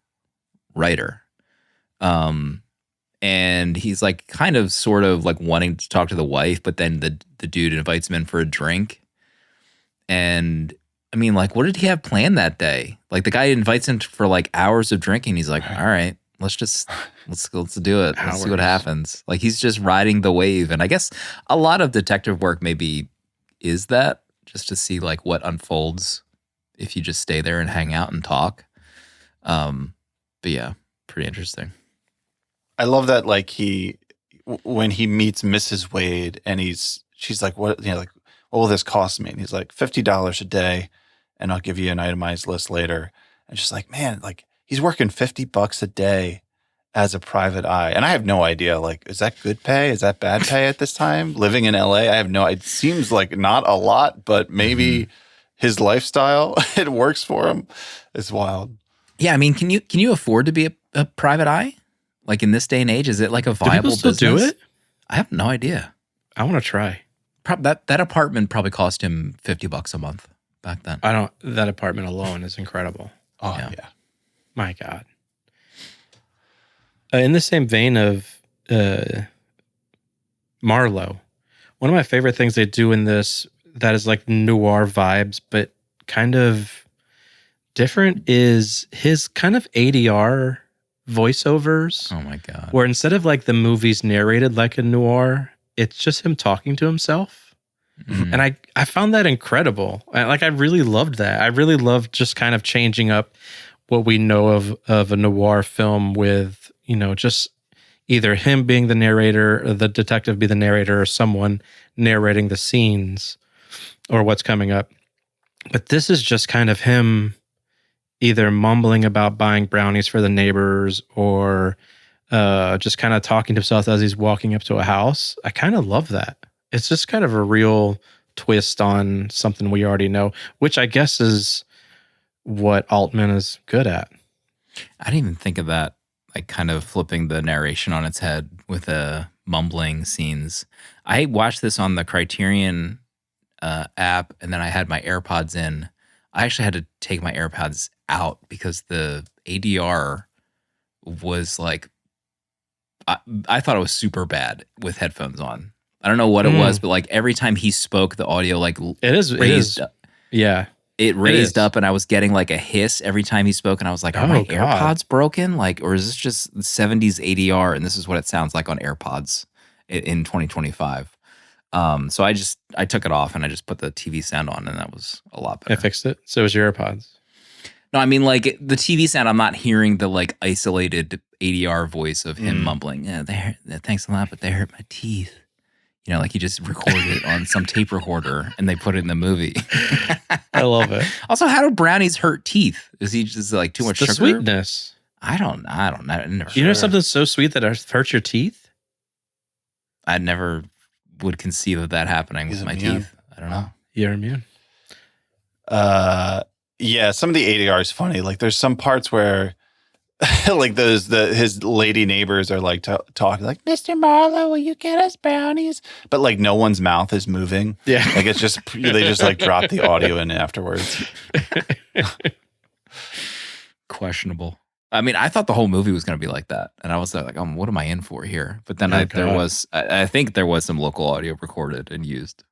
And he's like kind of sort of like wanting to talk to the wife, but then the dude invites him in for a drink. And I mean, like, what did he have planned that day? Like the guy invites him for like hours of drinking. He's like, all right, let's do it. Let's see what happens. Like he's just riding the wave. And I guess a lot of detective work maybe is that, just to see like what unfolds if you just stay there and hang out and talk. But yeah, pretty interesting. I love that, like when he meets Mrs. Wade and she's like, what will this cost me? And he's like, $50 a day, and I'll give you an itemized list later. And she's like, man, like he's working $50 a day as a private eye, and I have no idea. Like, is that good pay? Is that bad pay at this time? Living in LA, I have no. It seems like not a lot, but maybe his lifestyle it works for him. It's wild. Yeah, I mean, can you afford to be a private eye? Like in this day and age, is it like a viable do people still business? do it? I have no idea. I want to try. That apartment probably cost him $50 a month back then. That apartment alone is incredible. Oh Yeah. yeah. My God. In the same vein of Marlowe, one of my favorite things they do in this that is like noir vibes, but kind of different is his kind of ADR voiceovers, Oh my God. where instead of like the movie's narrated like a noir, it's just him talking to himself. Mhm. And I found that incredible. I really loved that. I really loved just kind of changing up what we know of a noir film with, just either him being the narrator, or the detective be the narrator, or someone narrating the scenes or what's coming up. But this is just kind of him either mumbling about buying brownies for the neighbors or just kind of talking to himself as he's walking up to a house. I kind of love that. It's just kind of a real twist on something we already know, which I guess is what Altman is good at. I didn't even think of that, like kind of flipping the narration on its head with mumbling scenes. I watched this on the Criterion app, and then I had my AirPods in. I actually had to take my AirPods out because the ADR was like, I thought it was super bad with headphones on. I don't know what it was, but like every time he spoke, the audio like It is. raised. Yeah. It raised is. up, and I was getting like a hiss every time he spoke, and I was like, "Are Oh, my God. AirPods broken? Like, or is this just 70s ADR?" And this is what it sounds like on AirPods in 2025. So I took it off and I just put the TV sound on, and that was a lot I better. fixed it. So it was your AirPods. No, I mean like the TV sound. I'm not hearing the like isolated ADR voice of him mumbling. Yeah, thanks a lot, but they hurt my teeth. Like he just recorded it on some tape recorder and they put it in the movie. I love it. Also, how do brownies hurt teeth? Is he just like too much the sugar? sweetness. I don't know. I never. You know something so sweet that hurts your teeth? I never would conceive of that happening He's with my immune. teeth. I don't know. You're immune. Yeah, some of the ADR is funny. Like there's some parts where like his lady neighbors are like talking like, Mr. Marlowe, will you get us brownies? But like no one's mouth is moving. Yeah. Like it's just, they just like drop the audio in afterwards. Questionable. I mean, I thought the whole movie was going to be like that. And I was like, what am I in for here? But then I think there was some local audio recorded and used.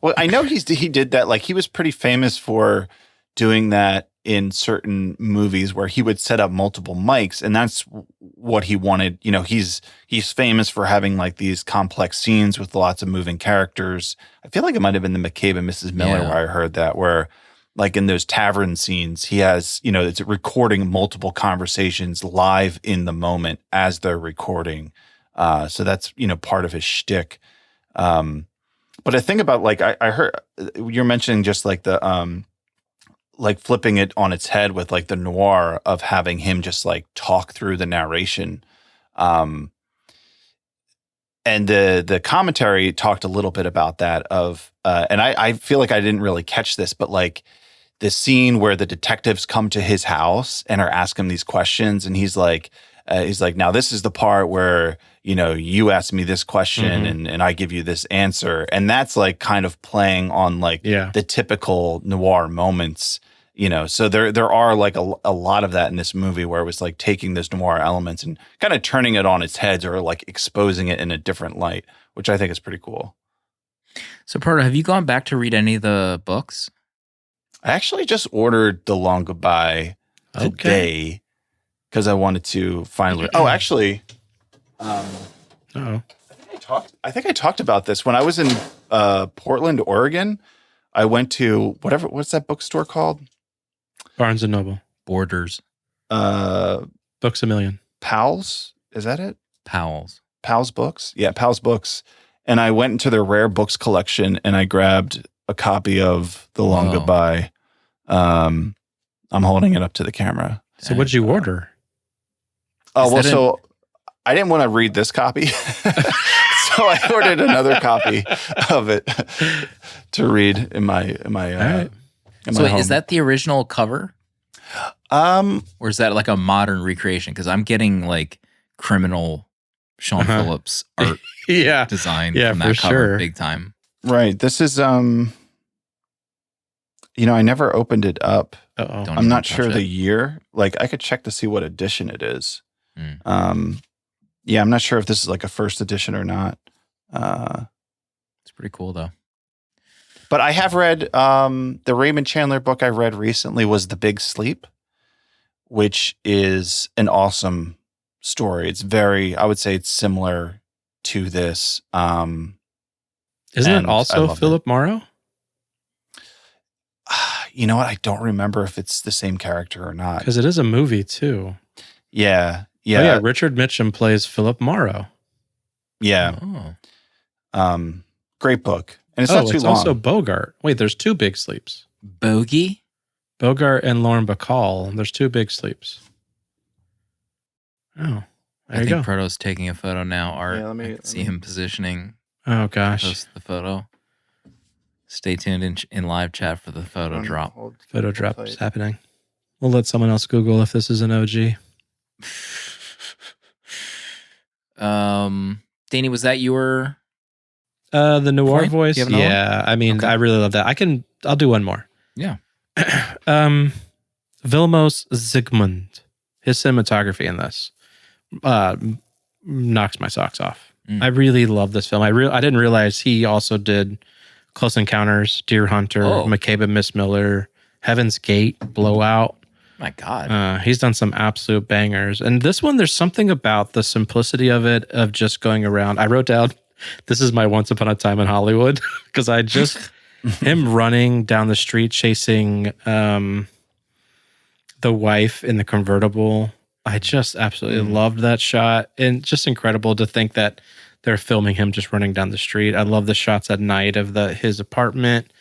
Well, I know he did that. Like he was pretty famous for doing that in certain movies where he would set up multiple mics, and that's what he wanted. He's famous for having like these complex scenes with lots of moving characters. I feel like it might have been the McCabe and Mrs. Miller where I heard that, where like in those tavern scenes, he has, it's recording multiple conversations live in the moment as they're recording. So that's, part of his shtick. But I think about like, I heard you're mentioning just like the, like flipping it on its head with like the noir of having him just like talk through the narration. And the commentary talked a little bit about that and I feel like I didn't really catch this, but like the scene where the detectives come to his house and are asking him these questions, and he's like, now this is the part where, you ask me this question and I give you this answer. And that's like kind of playing on like the typical noir moments, so there are like a lot of that in this movie where it was like taking those noir elements and kind of turning it on its head or like exposing it in a different light, which I think is pretty cool. So, Proto, have you gone back to read any of the books? I actually just ordered The Long Goodbye today because I wanted to finally. Oh, actually, I think I talked about this when I was in Portland, Oregon. I went to what's that bookstore called? Barnes and Noble. Borders. Books A Million. Powell's, is that it? Powell's Books. Yeah, Powell's Books. And I went into their rare books collection and I grabbed a copy of The Long Goodbye. I'm holding it up to the camera. So what'd you order? Oh, well, that so I didn't want to read this copy. So I ordered another copy of it to read in my All right. So home. is that the original cover? Or is that like a modern recreation? Because I'm getting like criminal Sean Phillips art Yeah. design Yeah, from that for cover sure. big time. right? This is I never opened it up. Uh-oh. Don't I'm even not touch sure it. the year. Like I could check to see what edition it is. Mm. Yeah, I'm not sure if this is like a first edition or not. It's pretty cool though. But I have read the Raymond Chandler book I read recently was The Big Sleep, which is an awesome story. It's I would say it's similar to this. Isn't it and I also loved Philip Morrow? You know what? I don't remember if it's the same character or not. Because it is a movie too. Yeah. Oh, yeah. Yeah. Richard Mitchum plays Philip Morrow. Yeah. Oh. Great book. And it's not too long. Also Bogart. Wait, there's two Big Sleeps. Bogey? Bogart and Lauren Bacall. There's two Big Sleeps. Oh, I think Proto's taking a photo now. Art. Yeah, I can see him positioning. Oh gosh. Post the photo. Stay tuned in live chat for the photo drop. Photo drop is happening. We'll let someone else Google if this is an OG. Danny, was that your the noir point? voice? Do you have another Yeah, I mean, Okay. I really love that. I'll do one more. Yeah. Vilmos Zsigmond. His cinematography in this knocks my socks off. Mm. I really love this film. I didn't realize he also did Close Encounters, Deer Hunter, McCabe and Miss Miller, Heaven's Gate, Blowout. My God. He's done some absolute bangers. And this one, there's something about the simplicity of it, of just going around. I wrote down, this is my Once Upon a Time in Hollywood, because I just, him running down the street chasing the wife in the convertible. I just absolutely loved that shot. And just incredible to think that they're filming him just running down the street. I love the shots at night of his apartment.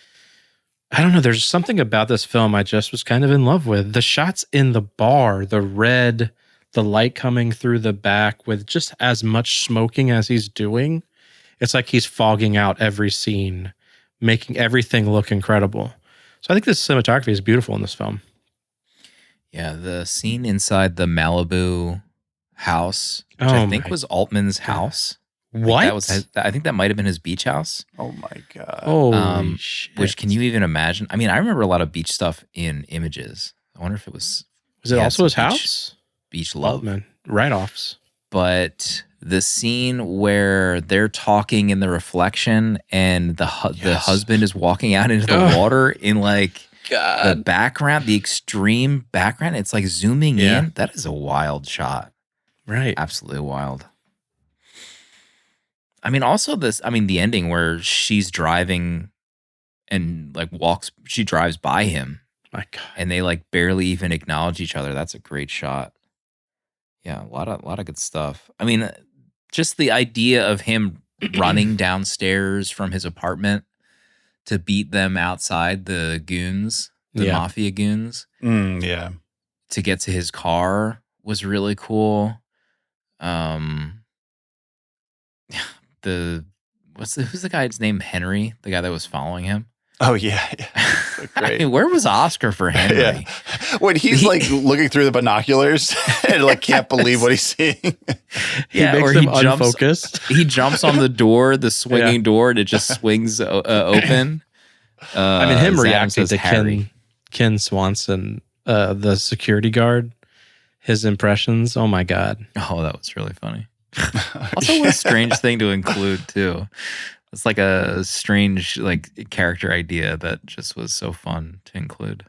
I don't know. There's something about this film I just was kind of in love with. The shots in the bar, the red, the light coming through the back with just as much smoking as he's doing. It's like he's fogging out every scene, making everything look incredible. So I think this cinematography is beautiful in this film. Yeah, the scene inside the Malibu house, which Oh I think my was Altman's house. What? I think that might have been his beach house. Oh my God. Holy shit. Which can you even imagine? I mean, I remember a lot of beach stuff in images. I wonder if it was Was it he had also some his house? beach love. Altman. Write-offs. But the scene where they're talking in the reflection and the husband is walking out into the water in like the background, the extreme background, it's like zooming in. That is a wild shot. Right. Absolutely wild. I mean, also the ending where she's driving and like she drives by him. My God. And they like barely even acknowledge each other. That's a great shot. Yeah, a lot of good stuff. I mean, just the idea of him running downstairs from his apartment to beat them outside, the goons, the mafia goons. Yeah. To get to his car was really cool. Who's the guy's name? Henry, the guy that was following him. Oh yeah. Great. I mean, where was Oscar for Henry? Yeah. When he's like looking through the binoculars and like can't believe what he's seeing. He makes him unfocused. He jumps on the door, the swinging door, and it just swings open. I mean, him Zach reacting says to Ken Swanson, the security guard, his impressions. Oh my God. Oh, that was really funny. Also, what a strange thing to include too. It's like a strange like character idea that just was so fun to include.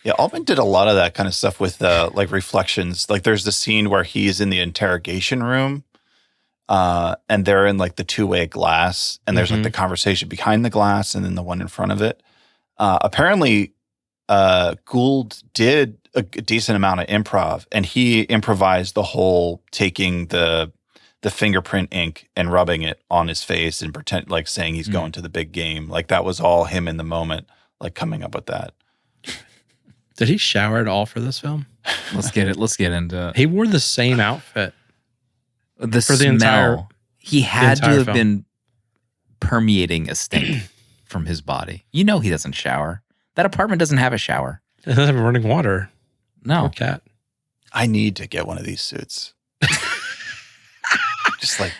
Yeah, Altman did a lot of that kind of stuff with like reflections. Like there's the scene where he's in the interrogation room and they're in like the two-way glass and there's like the conversation behind the glass and then the one in front of it. Apparently Gould did a decent amount of improv and he improvised the whole taking the fingerprint ink and rubbing it on his face and pretend like saying he's going to the big game. Like that was all him in the moment, like coming up with that. Did he shower at all for this film? Let's get into it. He wore the same outfit. The For the smell. entire- He had to entire have film. been permeating a stink from his body. You know he doesn't shower. That apartment doesn't have a shower. It doesn't have running water. Poor No. cat. I need to get one of these suits. Just like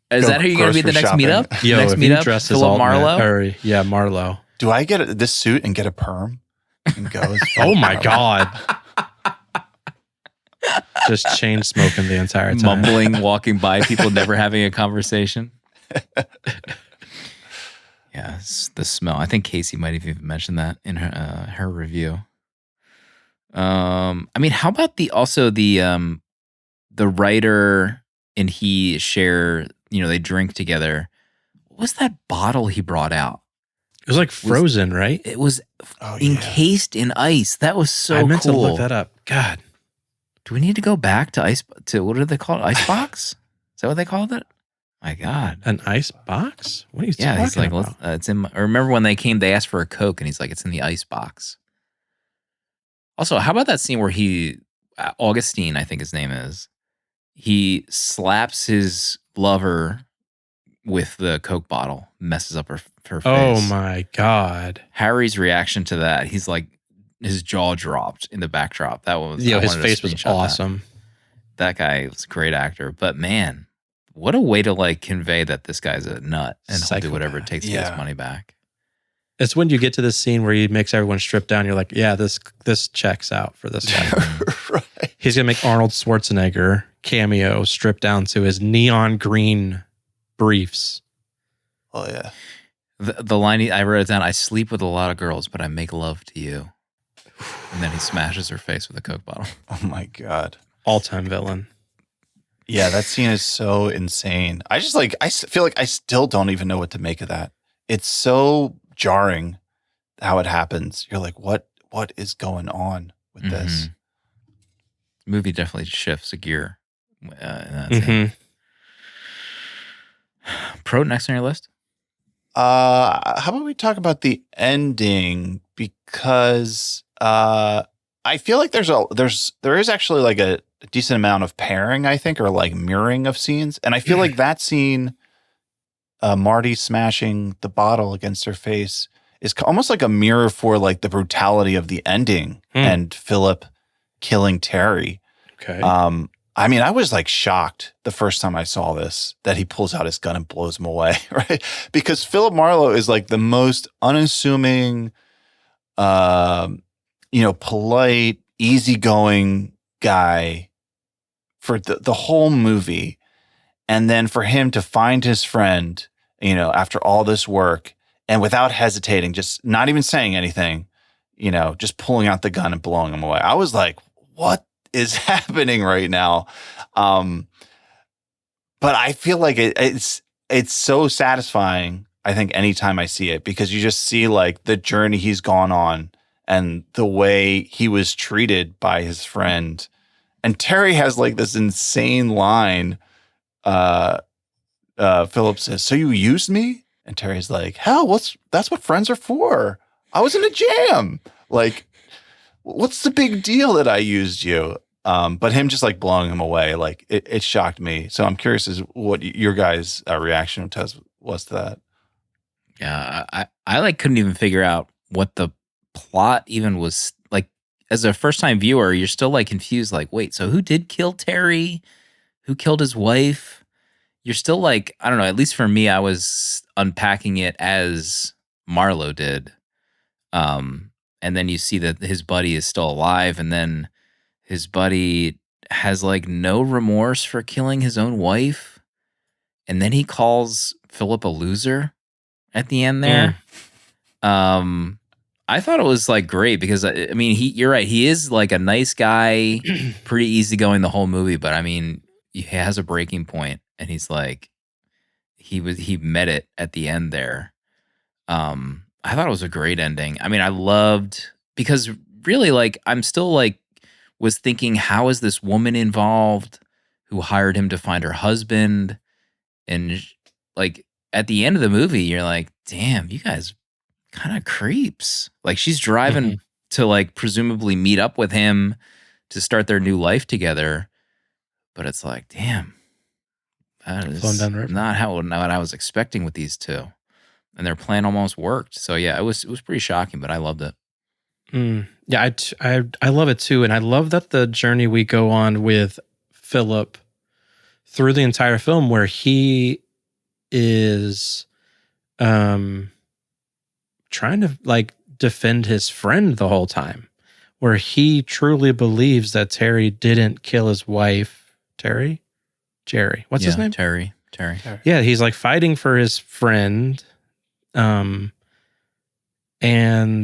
Is Go that who you're going to be at the grocery next shopping. meetup? Yo, Next if you meetup? dress as Philip Alt-Man- Marlowe? or, yeah, Marlowe. do I get this suit and get a perm and go as Oh Philip my Marlowe? God. Just chain smoking the entire time. Mumbling, walking by people, never having a conversation. Yeah, the smell. I think Casey might have even mentioned that in her review. I mean, how about the writer and he share, they drink together. What was that bottle he brought out? It was like frozen, right? It was Oh, yeah. encased in ice. That was so I meant cool. to look that up. God. Do we need to go back to what do they call it? Icebox? Is that what they called it? My God. An ice box? What are you Yeah, he's talking like, about? it's in. I remember when they came, they asked for a Coke, and he's like, it's in the ice box. Also, how about that scene where Augustine, I think his name is, he slaps his lover with the Coke bottle, messes up her face. Oh my God. Harry's reaction to that, he's like, his jaw dropped in the backdrop. That was, Yo, I his wanted to face was screenshot that. awesome. That guy was a great actor, but man, what a way to like convey that this guy's a nut and he'll do whatever it takes to get Yeah. his money back. It's when you get to this scene where he makes everyone strip down. You're like, yeah, this checks out for this guy. Right. He's gonna make Arnold Schwarzenegger cameo strip down to his neon green briefs. Oh yeah. The line, I wrote it down, I sleep with a lot of girls, but I make love to you. And then he smashes her face with a Coke bottle. Oh my God. All-time villain. Yeah, that scene is so insane. I feel like I still don't even know what to make of that. It's so jarring how it happens. You're like, what is going on with this? Mhm. The movie definitely shifts a gear. In that Mhm. scene. Pro, next on your list? How about we talk about the ending, because I feel like there is actually like a decent amount of pairing, I think, or like mirroring of scenes, and I feel like that scene, Marty smashing the bottle against her face, is almost like a mirror for like the brutality of the ending and Philip killing Terry. Okay. I mean, I was like shocked the first time I saw this that he pulls out his gun and blows him away, right? Because Philip Marlowe is like the most unassuming, polite, easygoing guy for the whole movie. And then for him to find his friend, after all this work and without hesitating, just not even saying anything, just pulling out the gun and blowing him away. I was like, what is happening right now? But I feel like it's so satisfying, I think, anytime I see it, because you just see like the journey he's gone on and the way he was treated by his friend. And Terry has like this insane line. Philip says, "So you used me?" And Terry's like, "Hell, that's what friends are for. I was in a jam. Like, what's the big deal that I used you?" But him just like blowing him away, like it shocked me. So I'm curious as what your guys' reaction was to that. Yeah, I like couldn't even figure out what the plot even was like. As a first time viewer, you're still like confused. Like, wait, so who did kill Terry? Who killed his wife? You're still like, I don't know. At least for me, I was unpacking it as Marlowe did. And then you see that his buddy is still alive, and then his buddy has like no remorse for killing his own wife, and then he calls Philip a loser at the end there. I thought it was like great because I mean, you're right. He is like a nice guy, pretty easygoing the whole movie. But I mean, he has a breaking point, and he's like, he met it at the end there. I thought it was a great ending. I mean, I loved, because really, like, I'm still like was thinking, how is this woman involved who hired him to find her husband? And like at the end of the movie, you're like, damn, you guys kind of creeps. Like, she's driving to like presumably meet up with him to start their new life together. But it's like, damn, that Flowing is down the river. not what I was expecting with these two. And their plan almost worked. So yeah, it was pretty shocking, but I loved it. Yeah, I love it too, and I love that the journey we go on with Philip through the entire film, where he is trying to like defend his friend the whole time, where he truly believes that Terry didn't kill his wife. Jerry, what's his name? Terry. Yeah, he's like fighting for his friend. And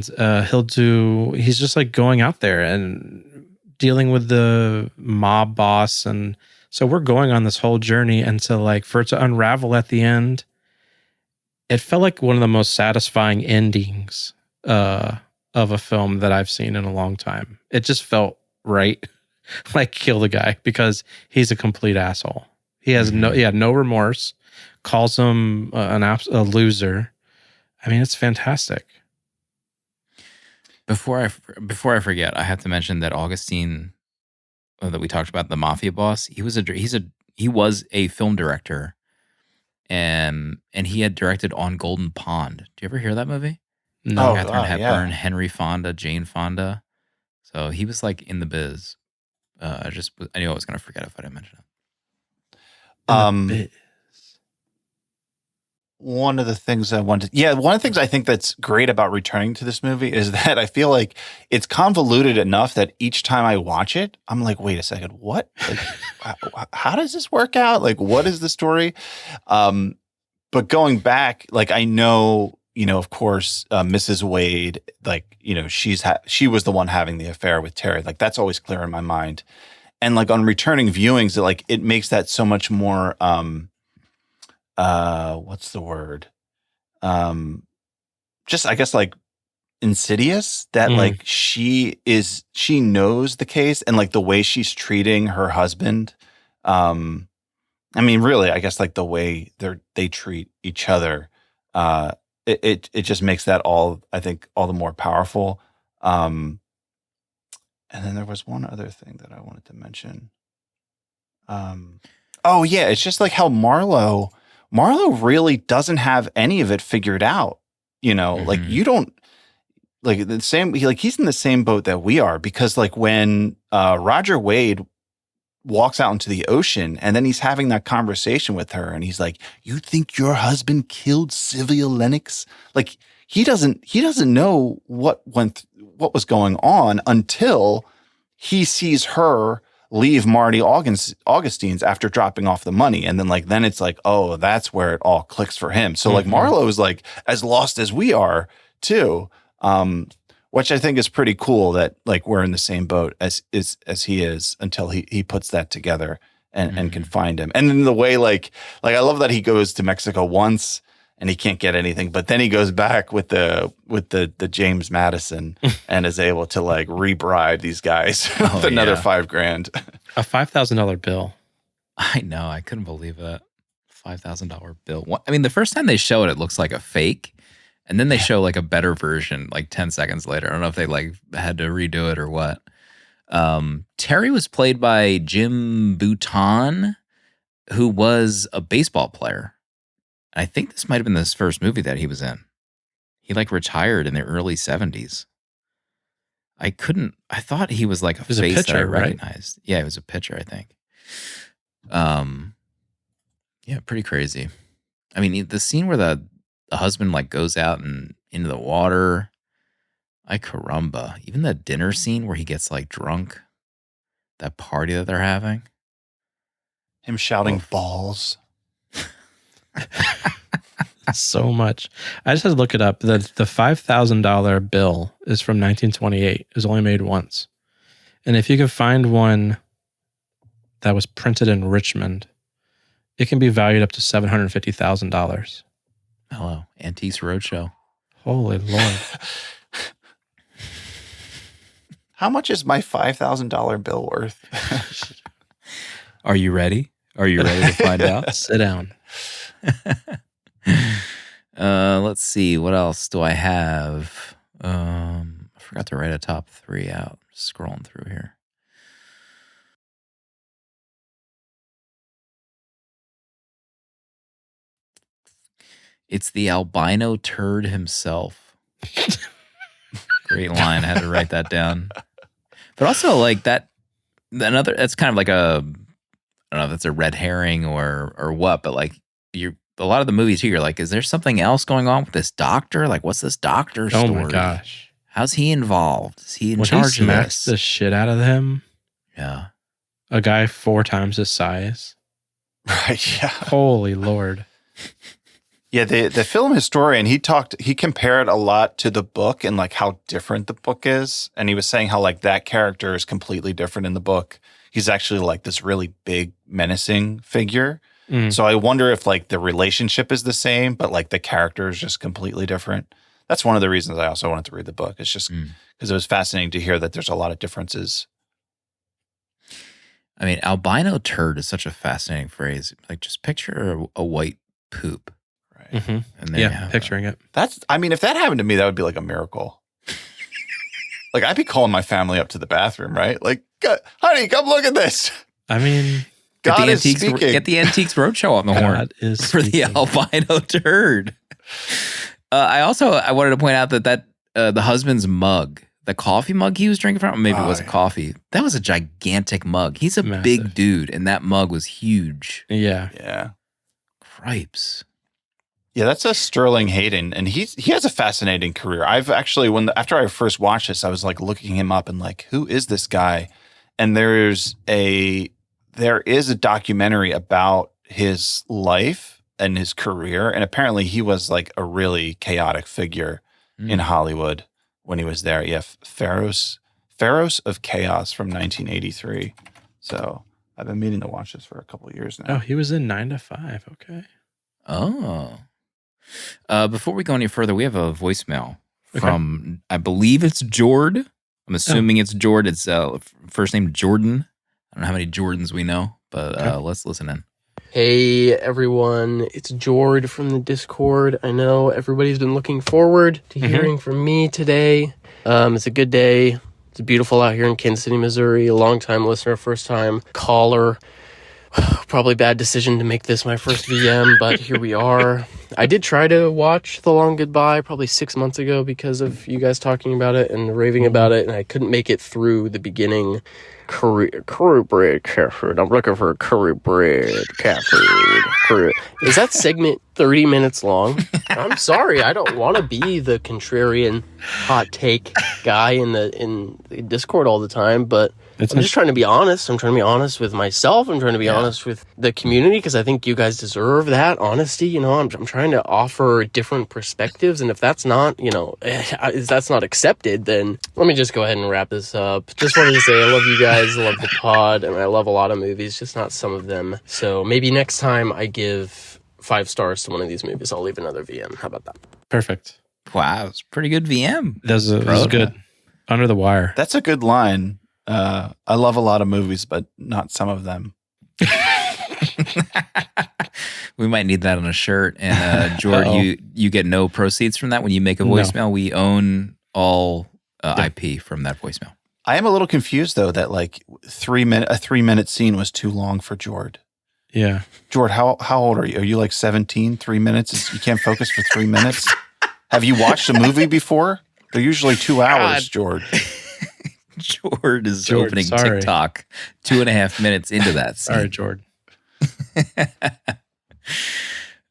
he's just like going out there and dealing with the mob boss. And so we're going on this whole journey, and to like, for it to unravel at the end, it felt like one of the most satisfying endings of a film that I've seen in a long time. It just felt right. Like, kill the guy, because he's a complete asshole. He has no remorse, calls him a loser. I mean, it's fantastic. Before I forget, I have to mention that Augustine, that we talked about, the mafia boss. He was a film director, and he had directed On Golden Pond. Do you ever hear that movie? No. Katharine Hepburn, Henry Fonda, Jane Fonda. So he was like in the biz. I knew I was going to forget if I didn't mention it. One of the things one of the things I think that's great about returning to this movie is that I feel like it's convoluted enough that each time I watch it, I'm like, wait a second, what? Like, how does this work out? Like, what is the story? But going back, like, I know, of course, Mrs. Wade, like, she was the one having the affair with Terry. Like, that's always clear in my mind. And like on returning viewings, it makes that so much more, what's the word? Just, I guess, like, insidious that like she knows the case, and like the way she's treating her husband. I mean, really, I guess like the way they treat each other, it just makes that I think all the more powerful. And then there was one other thing that I wanted to mention. Oh yeah, it's just like how Marlowe really doesn't have any of it figured out. Like, you don't, like, the same, he's in the same boat that we are, because like when Roger Wade walks out into the ocean and then he's having that conversation with her and he's like, "You think your husband killed Sylvia Lennox?" Like, he doesn't know what was going on until he sees her leave Marty Augustine's after dropping off the money. And then it's like, oh, that's where it all clicks for him. So like Marlowe is like as lost as we are too. Which I think is pretty cool that like we're in the same boat as he is, until he puts that together and can find him. And then the way like I love that he goes to Mexico once and he can't get anything, but then he goes back with the James Madison and is able to like re-bribe these guys with another $5,000. A $5,000 bill. I know. I couldn't believe that. $5,000 bill. I mean, the first time they show it, it looks like a fake. And then they show like a better version like 10 seconds later. I don't know if they like had to redo it or what. Terry was played by Jim Bouton, who was a baseball player. I think this might have been his first movie that he was in. He like retired in the early 70s. I thought he was like a face pitcher, that I right? recognized. Yeah, he was a pitcher, I think. Yeah, pretty crazy. I mean, the scene where the husband like goes out and into the water, ay caramba. Even the dinner scene where he gets like drunk, that party that they're having. Him shouting balls. So much. I just had to look it up. The $5,000 bill is from 1928. It was only made once. And if you could find one that was printed in Richmond, it can be valued up to $750,000. Hello, Antiques Roadshow. Holy Lord. How much is my $5,000 bill worth? Are you ready? Are you ready to find out? Sit down. Let's see. What else do I have? I forgot to write a top 3 out. Just scrolling through here. It's the albino turd himself. Great line. I had to write that down. But also, like that, that's kind of like a, I don't know if it's a red herring or what, but like a lot of the movies here, you're like, is there something else going on with this doctor? Like, what's this doctor's story? Oh my gosh. How's he involved? Is he in When charge he of smacks this? the shit out of him, Yeah. a guy 4 times his size. Right. Yeah. Holy Lord. Yeah. The film historian, he compared a lot to the book and like how different the book is. And he was saying how like that character is completely different in the book. He's actually like this really big menacing figure. So I wonder if like the relationship is the same, but like the character is just completely different. That's one of the reasons I also wanted to read the book. It's just because it was fascinating to hear that there's a lot of differences. I mean, albino turd is such a fascinating phrase. Like, just picture a white poop. Right. Mm-hmm. And then you Yeah, have picturing it. I mean, if that happened to me, that would be like a miracle. Like I'd be calling my family up to the bathroom, right? Like, honey, come look at this. I mean, God is speaking. Get the Antiques Roadshow on the horn God is for the speaking. albino turd. I wanted to point out that the husband's mug, the coffee mug he was drinking from, maybe it wasn't coffee. That was a gigantic mug. He's a Massive. big dude, and that mug was huge. Yeah. Yeah. Cripes. Yeah, that's a Sterling Hayden, and he has a fascinating career. I've actually, after I first watched this, I was like looking him up and like, who is this guy? And there is a documentary about his life and his career, and apparently he was like a really chaotic figure in Hollywood when he was there. Yeah, Pharaohs of Chaos from 1983. So I've been meaning to watch this for a couple of years now. Oh, he was in 9 to 5. Okay. Oh. Before we go any further, we have a voicemail Okay. from, I believe it's Jord. I'm assuming it's Jord. It's first name Jordan. I don't know how many Jordans we know, but let's listen in. Hey everyone, it's Jord from the Discord. I know everybody's been looking forward to hearing from me today. It's a good day. It's beautiful out here in Kansas City, Missouri. A long-time listener, first-time caller. Probably bad decision to make this my first VM, but here we are. I did try to watch The Long Goodbye probably 6 months ago because of you guys talking about it and raving about it, and I couldn't make it through the beginning. Curry bread cat food. I'm looking for curry bread cat food. Is that segment 30 minutes long? I'm sorry, I don't want to be the contrarian hot take guy in the Discord all the time, but I'm just trying to be honest. I'm trying to be honest with myself. I'm trying to be honest with the community because I think you guys deserve that honesty. You know, I'm trying to offer different perspectives, and if that's not, if that's not accepted, then let me just go ahead and wrap this up. Just wanted to say I love you guys, I love the pod, and I love a lot of movies, just not some of them. So maybe next time I give 5 stars to one of these movies, I'll leave another VM. How about that? Perfect. Wow, it's a pretty good VM. That was good. Under the wire. That's a good line. I love a lot of movies, but not some of them. We might need that on a shirt. And Jordan, you get no proceeds from that when you make a voicemail. No. We own all IP from that voicemail. I am a little confused though that like a 3-minute scene was too long for Jord. Yeah. Jord, how old are you? Are you like 17? 3 minutes? You can't focus for 3 minutes? Have you watched a movie before? They're usually 2 hours, Jord. Jord is opening TikTok 2.5 minutes into that scene. Sorry, Jord.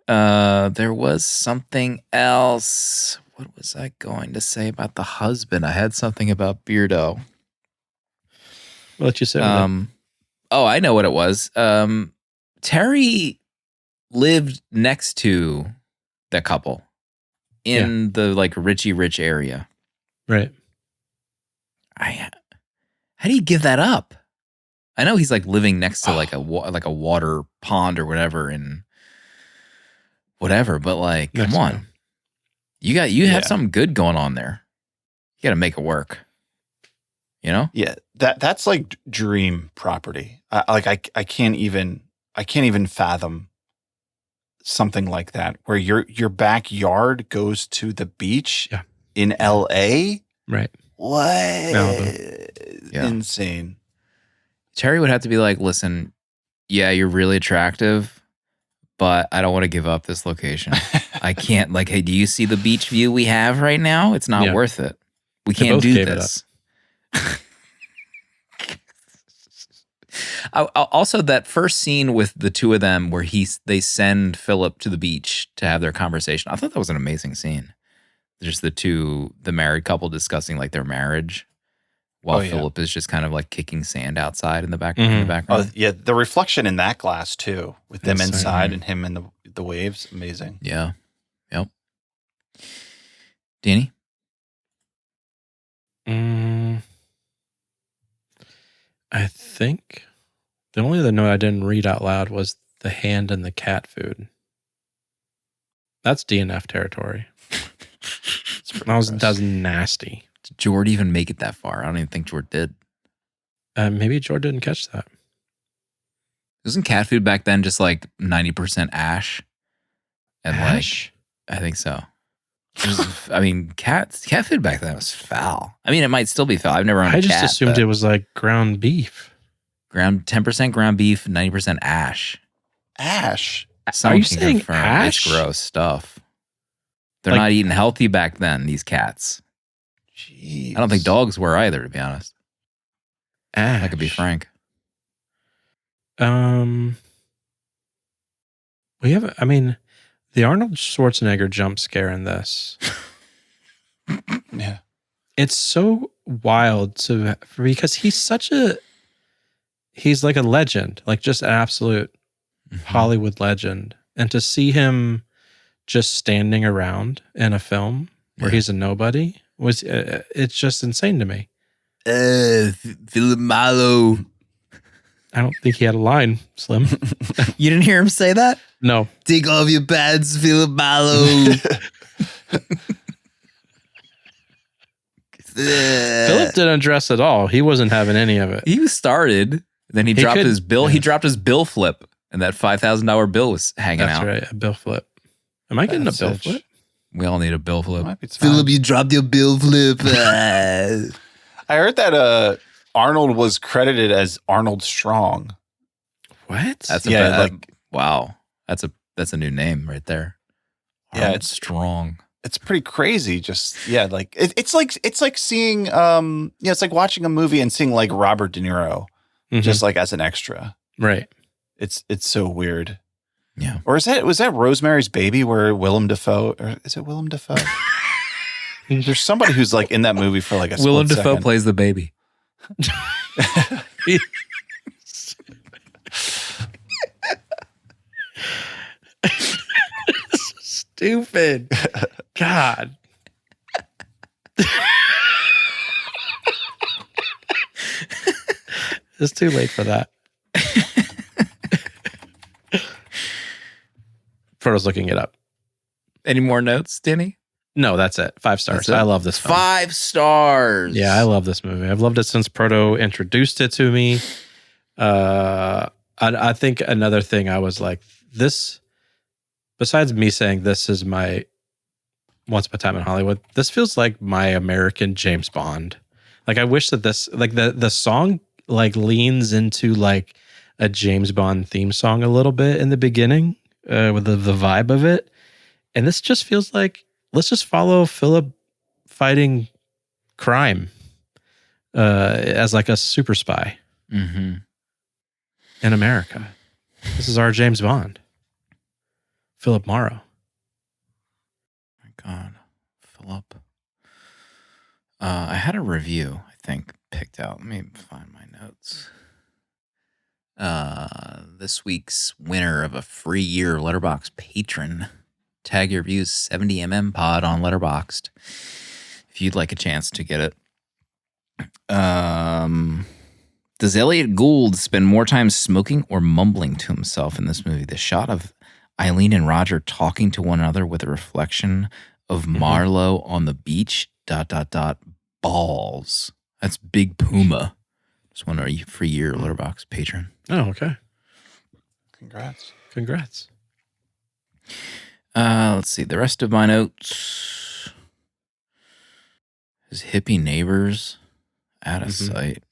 There was something else. What was I going to say about the husband? I had something about Beardo. I'll let you say. I know what it was. Terry lived next to the couple in the like Richie Rich area. Right. How do you give that up? I know he's like living next to like a water pond or whatever and whatever, but like, come on, you have something good going on there. You got to make it work. You know? Yeah, that's like dream property. I can't even fathom something like that where your backyard goes to the beach in LA. Right. What? Yeah. Insane. Terry would have to be like, listen, yeah, you're really attractive, but I don't want to give up this location. I can't, like, hey, do you see the beach view we have right now? It's not Yeah. worth it. We They can't both do gave it this. Also, that first scene with the two of them where they send Philip to the beach to have their conversation. I thought that was an amazing scene. Just the married couple discussing like their marriage while Philip is just kind of like kicking sand outside in the background. Oh yeah, the reflection in that glass too, with them Insane. inside and him in the waves, amazing. Yeah. Yep. Danny? I think the only other note I didn't read out loud was the hand and the cat food. That's DNF territory. That was nasty. Did Jord even make it that far? I don't even think Jord did. Maybe Jord didn't catch that. Wasn't cat food back then just like 90% ash? And Ash? like, I think so. I mean, cat food back then was foul. I mean, it might still be foul. I've never owned a cat. I just assumed it was like ground beef. 10% ground beef, 90% ash. Ash. Someone you can saying confirm. ash? It's gross stuff. They're Like- not eating healthy back then, these cats. Jeez. I don't think dogs were either, to be honest. Ash. I could be frank. We have, I mean, the Arnold Schwarzenegger jump scare in this. Yeah. It's so wild because he's like a legend, like just an absolute Hollywood legend. And to see him just standing around in a film where he's a nobody was, it's just insane to me. Philip Marlowe. I don't think he had a line, Slim. You didn't hear him say that? No. Take off your pads, Philip Marlowe. Philip didn't dress at all. He wasn't having any of it. He started, then he dropped his bill. yeah. He dropped his bill flip, and that $5,000 bill was hanging That's out. right. A bill flip. Am I getting a bill flip? We all need a bill flip. Might be time. you dropped your bill flip. I heard that Arnold was credited as Arnold Strong. What? That's wow. That's a new name right there. Yeah, Arnold it's strong. It's pretty crazy. Just like it's like seeing it's like watching a movie and seeing like Robert De Niro just like as an extra. Right. It's so weird. Yeah. Or was that Rosemary's Baby where Willem Dafoe, or is it Willem Dafoe? There's somebody who's like in that movie for like a Willem split Dafoe second. plays the baby. Stupid. God. It's too late for that. Frodo's looking it up. Any more notes, Danny? No, that's it. 5 stars. That's it? I love this film. 5 stars. Yeah, I love this movie. I've loved it since Proto introduced it to me. I think another thing I was like, this, besides me saying this is my Once Upon a Time in Hollywood, this feels like my American James Bond. Like I wish that this, like the song like leans into like a James Bond theme song a little bit in the beginning with the vibe of it. And this just feels like, let's just follow Philip fighting crime as like a super spy Mm-hmm. in America. This is our James Bond. Philip Morrow. My God. Philip. I had a review, I think, picked out. Let me find my notes. This week's winner of a free year Letterboxd patron. Tag your views 70mm pod on Letterboxd if you'd like a chance to get it. Does Elliot Gould spend more time smoking or mumbling to himself in this movie? The shot of Eileen and Roger talking to one another with a reflection of Marlowe on the beach, ... balls. That's Big Puma. Just want a free year Letterboxd patron. Oh, okay. Congrats. Congrats. Let's see. The rest of my notes. His hippie neighbors out of sight.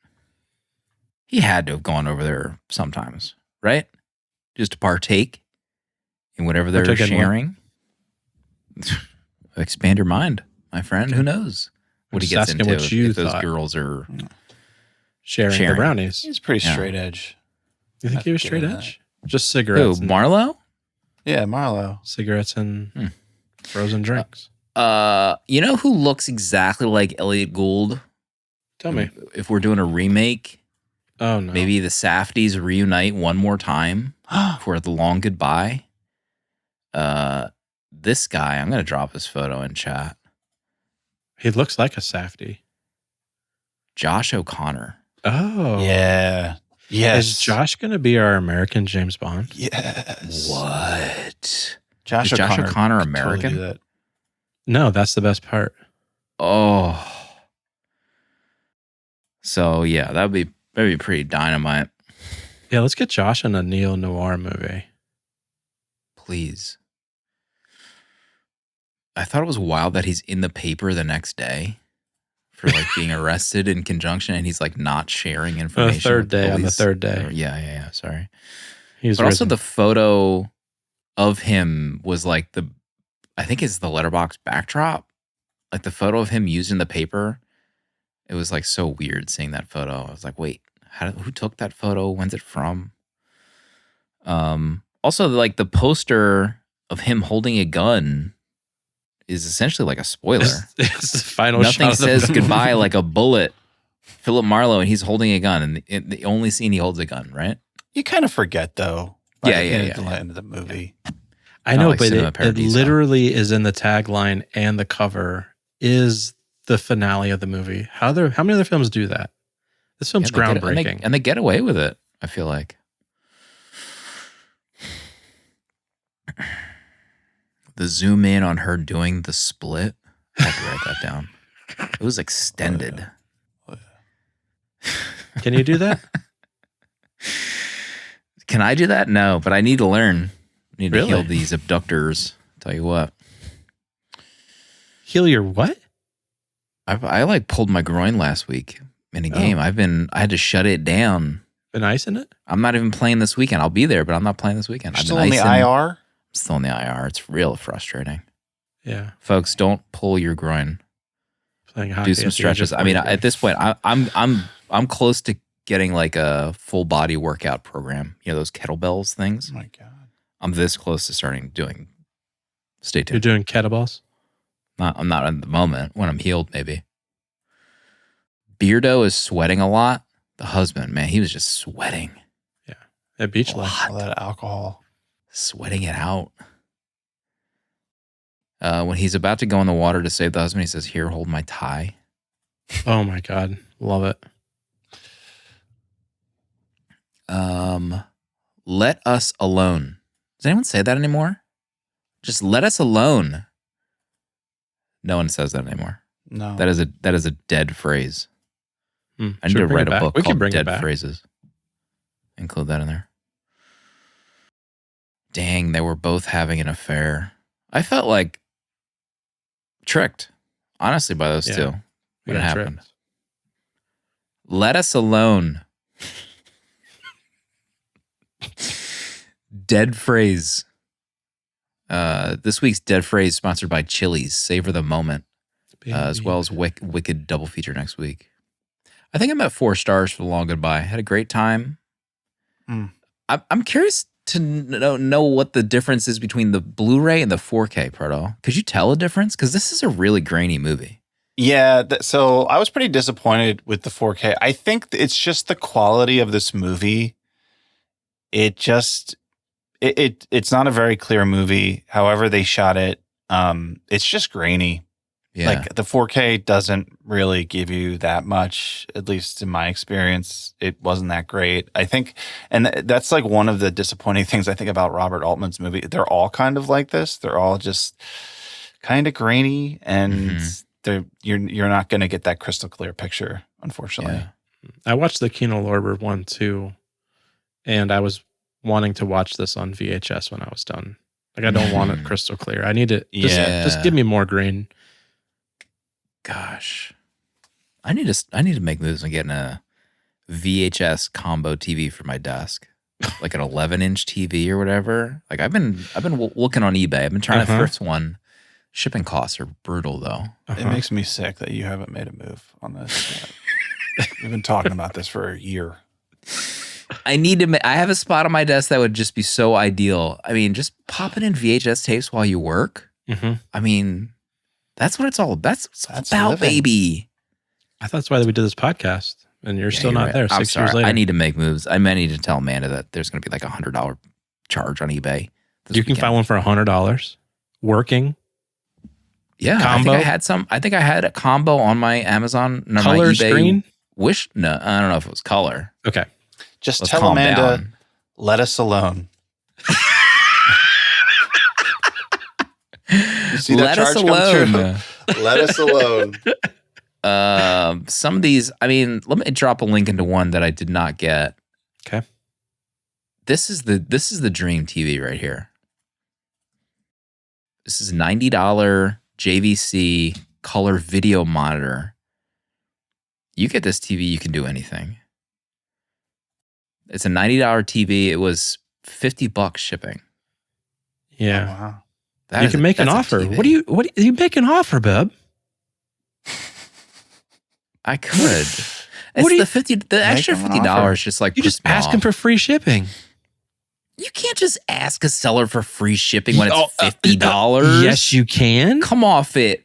He had to have gone over there sometimes, right? Just to partake in whatever they're Partake in what? sharing. Expand your mind, my friend. Who knows what he just gets asking into what you if those thought. girls are Sharing the Sharing. brownies. He's pretty Yeah. straight edge. You think he was I'd straight give him edge? Just Who, cigarettes. and- Marlo? Yeah, Marlo. cigarettes and frozen drinks. You know who looks exactly like Elliot Gould? Tell me. If we're doing a remake, Oh no. maybe the Safdies reunite one more time for the long goodbye. This guy, I'm gonna drop his photo in chat. He looks like a Safdie. Josh O'Connor. Oh. Yeah. Yes. Is Josh going to be our American James Bond? Yes. What? Josh Is Josh O'Connor could totally American? do that. No, that's the best part. Oh. So yeah, that'd be pretty dynamite. Yeah, let's get Josh in a neo-noir movie. Please. I thought it was wild that he's in the paper the next day for like being arrested in conjunction, and he's like not sharing information. third with day, on the police. third day. Yeah. Sorry. He's But also risen. the photo of him was like I think it's the letterbox backdrop. Like the photo of him using the paper. It was like so weird seeing that photo. I was like, wait, who took that photo? When's it from? Also, like the poster of him holding a gun is essentially like a spoiler. It's the final Nothing shot of the says movie. goodbye like a bullet. Philip Marlowe, and he's holding a gun, and the only scene he holds a gun, right? You kind of forget though. by Yeah, the yeah, end yeah, of the yeah. end of the movie. I Not know, like but Cinema it Paradiso. literally is in the tagline and the cover is the finale of the movie. How many other films do that? This film's Yeah, they get- groundbreaking. and they get away with it, I feel like. The zoom in on her doing the split. I had to write that down. It was extended. Can you do that? Can I do that? No, but I need to learn. I need to Really? heal these abductors. Tell you what. Heal your what? I like pulled my groin last week in a game. I had to shut it down. Been ice in it? I'm not even playing this weekend. I'll be there, but I'm not playing this weekend. Still in the IR? I'm still in the IR. It's real frustrating. Yeah. Folks, don't pull your groin. Playing hockey. Do some at the age of stretches. I mean, 43. at this point, I'm close to getting like a full body workout program. You know those kettlebells things. Oh my God. I'm this close to starting doing. Stay You're tuned. doing kettlebells? I'm not at the moment. When I'm healed, maybe. Beardo is sweating a lot. The husband, man, he was just sweating, At Beach Life. All that alcohol. sweating it out. When he's about to go in the water to save the husband, he says, "Here, hold my tie." Oh my God. Love it. Let us alone. Does anyone say that anymore? Just let us alone. No one says that anymore. No. That is a dead phrase. I need Should we to bring write it a back? book We can called bring it Dead back. Phrases. Include that in there. Dang, they were both having an affair. I felt like tricked, honestly, by those Yeah, two. We What got happened? tricked. Let us alone. Dead phrase. This week's dead phrase sponsored by Chili's. Savor the moment, as well as Wicked double feature next week. I think I'm at 4 stars for the long goodbye. Had a great time. Mm. I'm curious to know what the difference is between the Blu-ray and the 4K, Proto. Could you tell a difference? Because this is a really grainy movie. Yeah, so I was pretty disappointed with the 4K. I think it's just the quality of this movie. It's not a very clear movie. However they shot it, it's just grainy. Yeah. Like the 4K doesn't really give you that much, at least in my experience. It wasn't that great. I think, and that's like one of the disappointing things I think about Robert Altman's movie. They're all kind of like this. They're all just kind of grainy, and you're not going to get that crystal clear picture, unfortunately. Yeah. I watched the Kino Lorber one too, and I was wanting to watch this on VHS when I was done. Like I don't want it crystal clear. I need it. Just give me more green. Gosh, I need to make moves on getting a VHS combo TV for my desk, like an 11-inch TV or whatever. Like I've been looking on eBay. I've been trying to thrift one Shipping costs are brutal, though. It makes me sick that you haven't made a move on this yet. We've been talking about this for a year. I need to. I have a spot on my desk that would just be so ideal. I mean, just popping in VHS tapes while you work. Mm-hmm. I mean, that's what it's all. That's what it's all about, living. baby. I thought that's why we did this podcast, and you're still you're not right. there. I'm 6 sorry. years later. I need to make moves. I may need to tell Amanda that there's going to be like $100 charge on eBay. You can find one for $100 working. Yeah, Combo? I think I had a combo on my Amazon. No, Color my eBay screen? No, I don't know if it was color. Okay. Just Let's tell calm Amanda, down. let us alone. You see that Let us charge come alone. through? Let us alone. Some of these, I mean, let me drop a link into one that I did not get. Okay. This is the dream TV right here. This is $90 JVC color video monitor. You get this TV, you can do anything. It's a $90 TV. It was $50 shipping. Yeah. Oh, wow. You can make an offer. What do you make an offer, bub? I could. It's the extra Make him an $50 offer. just like You just puts me ask him off. for free shipping. You can't just ask a seller for free shipping when Oh, it's $50. Yes, you can. Come off it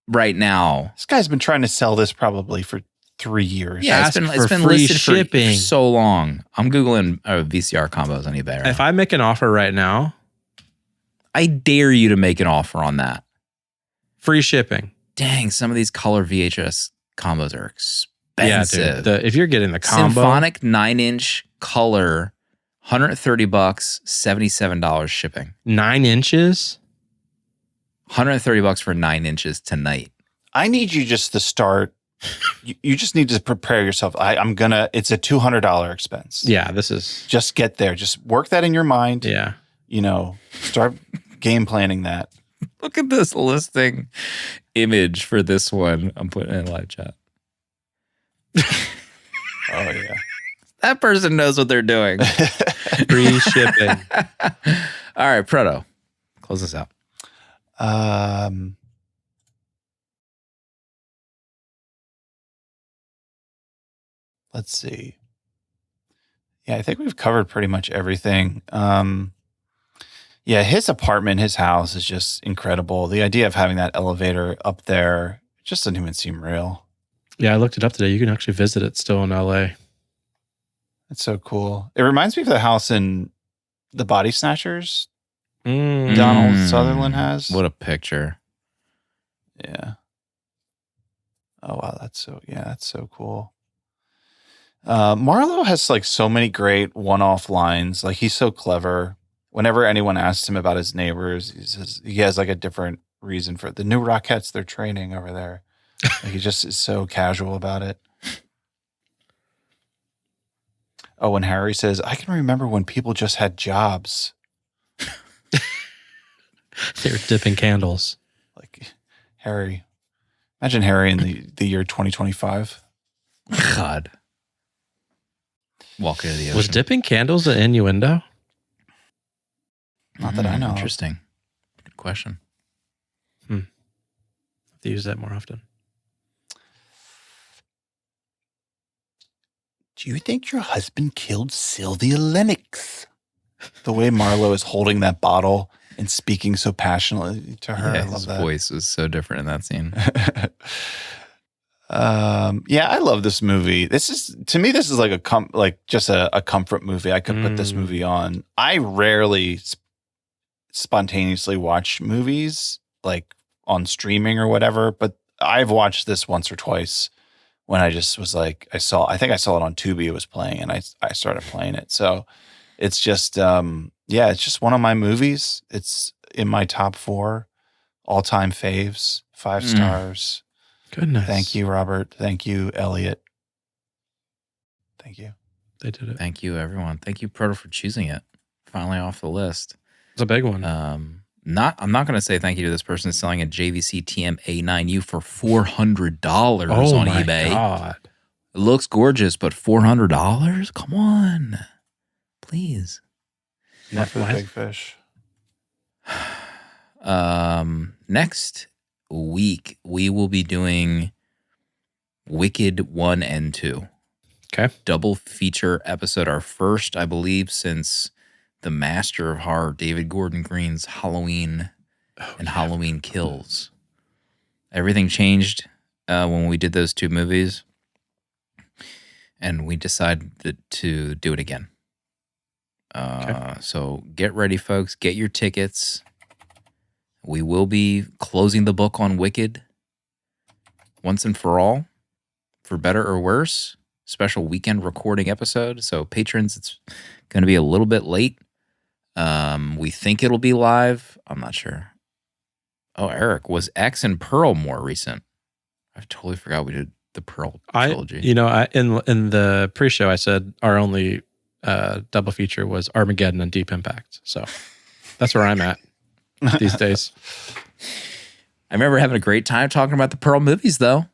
right now. This guy's been trying to sell this probably for 3 years. Yeah, Ask it's for been free listed for shipping. so long. I'm Googling VCR combos on eBay right If now. I make an offer right now, I dare you to make an offer on that. free shipping. Dang, some of these color VHS combos are expensive. Yeah, dude. If you're getting the combo, Symphonic 9-inch color, $130, $77 shipping. 9 inches. $130 for 9 inches tonight. I need you just to start. You just need to prepare yourself. It's a $200 expense. Yeah, this is. Just get there. Just work that in your mind. Yeah. Start game planning that. Look at this listing image for this one. I'm putting it in live chat. Oh, yeah. That person knows what they're doing. Free shipping. All right, Proto, close this out. Let's see. Yeah, I think we've covered pretty much everything. Yeah, his apartment, his house is just incredible. The idea of having that elevator up there just doesn't even seem real. Yeah, I looked it up today. You can actually visit it still in LA. It's so cool. It reminds me of the house in The Body Snatchers. Mm. Donald Sutherland has. What a picture. Yeah. Oh, wow. That's so cool. Marlo has like so many great one-off lines. Like he's so clever. Whenever anyone asks him about his neighbors, he has like a different reason for it. The new Rockettes they're training over there. Like he just is so casual about it. Oh, and Harry says, I can remember when people just had jobs. They were dipping candles. Like Harry. Imagine Harry in the year 2025. God. Walk into the ocean. Was dipping candles an innuendo? Not that I know of. Interesting. Good question. Have to use that more often. Do you think your husband killed Sylvia Lennox? The way Marlo is holding that bottle and speaking so passionately to her. Yeah, I love his that. voice was so different in that scene. Yeah, I love this movie. This is like a comfort movie. I could put this movie on. I rarely spontaneously watch movies like on streaming or whatever, but I've watched this once or twice when I just was like, I think I saw it on Tubi. It was playing, and I started playing it. So it's just, it's just one of my movies. It's in my top 4 all-time faves, 5 stars. Goodness. Thank you, Robert. Thank you, Elliot. Thank you. They did it. Thank you, everyone. Thank you, Proto, for choosing it. Finally off the list. It's a big one. I'm not going to say thank you to this person selling a JVC TM A9U for $400 on my eBay. God. It looks gorgeous, but $400? Come on. Please. Not for the Why- big fish. Next week, we will be doing Wicked 1 and 2. Okay. Double feature episode. Our first, I believe, since the master of horror, David Gordon Green's Halloween and Halloween Kills. Everything changed when we did those two movies. And we decided to do it again. So get ready, folks. Get your tickets. We will be closing the book on Wicked once and for all, for better or worse. Special weekend recording episode. So patrons, it's going to be a little bit late. We think it'll be live. I'm not sure. Oh, Eric, was X and Pearl more recent? I totally forgot we did the Pearl trilogy. In the pre-show, I said our only double feature was Armageddon and Deep Impact. So that's where I'm at these days. I remember having a great time talking about the Pearl movies, though.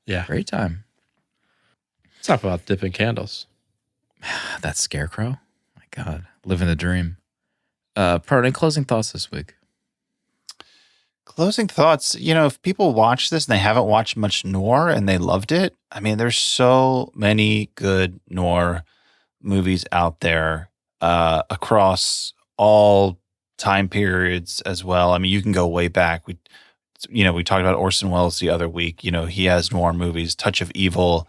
Yeah. Great time. It's not about dipping candles. That Scarecrow. My God. Living the dream. Any closing thoughts this week? Closing thoughts, if people watch this and they haven't watched much noir and they loved it, I mean, there's so many good noir movies out there across all time periods as well. I mean, you can go way back. We talked about Orson Welles the other week. He has noir movies, Touch of Evil.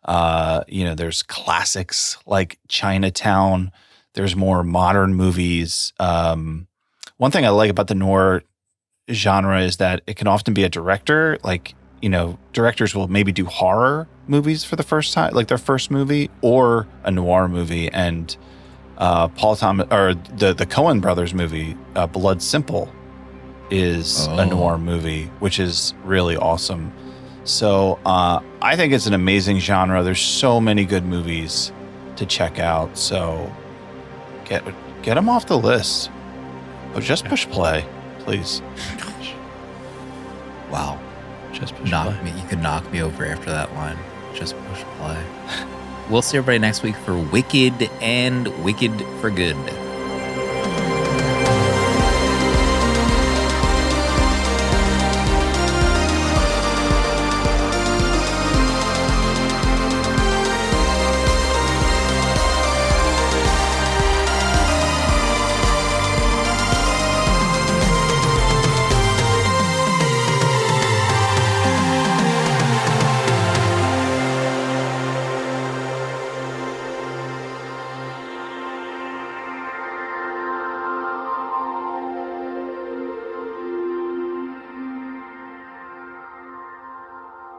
There's classics like Chinatown. There's more modern movies. One thing I like about the noir genre is that it can often be a director. Like, directors will maybe do horror movies for the first time, like their first movie, or a noir movie. And Paul Thomas, or the Coen brothers movie, Blood Simple, is a noir movie, which is really awesome. So I think it's an amazing genre. There's so many good movies to check out. So get them off the list. But just push play, please. Wow. Just push knock play. me. You could knock me over after that line. Just push play. We'll see everybody next week for Wicked and Wicked for Good.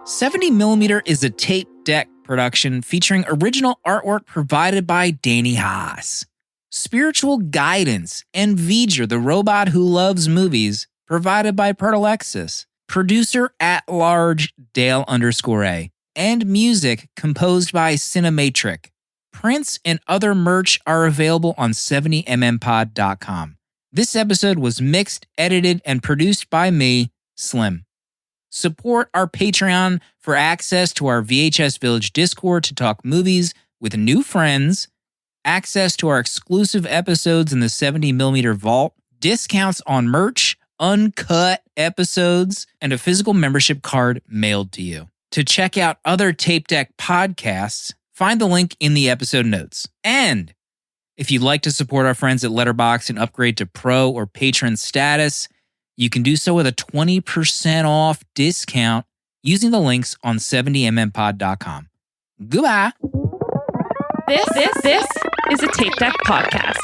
"70mm" is a tape deck production featuring original artwork provided by Danny Haas. Spiritual guidance and V'ger, the robot who loves movies, provided by Pertalexis. Producer at large Dale_A. And music composed by Cinematrix. Prints and other merch are available on 70mmpod.com. This episode was mixed, edited, and produced by me, Slim. Support our Patreon for access to our VHS Village Discord to talk movies with new friends, access to our exclusive episodes in the 70mm vault, discounts on merch, uncut episodes, and a physical membership card mailed to you. To check out other Tape Deck podcasts, find the link in the episode notes. And if you'd like to support our friends at Letterboxd and upgrade to Pro or Patron status, you can do so with a 20% off discount using the links on 70mmpod.com. Goodbye. This is a Tape Deck podcast.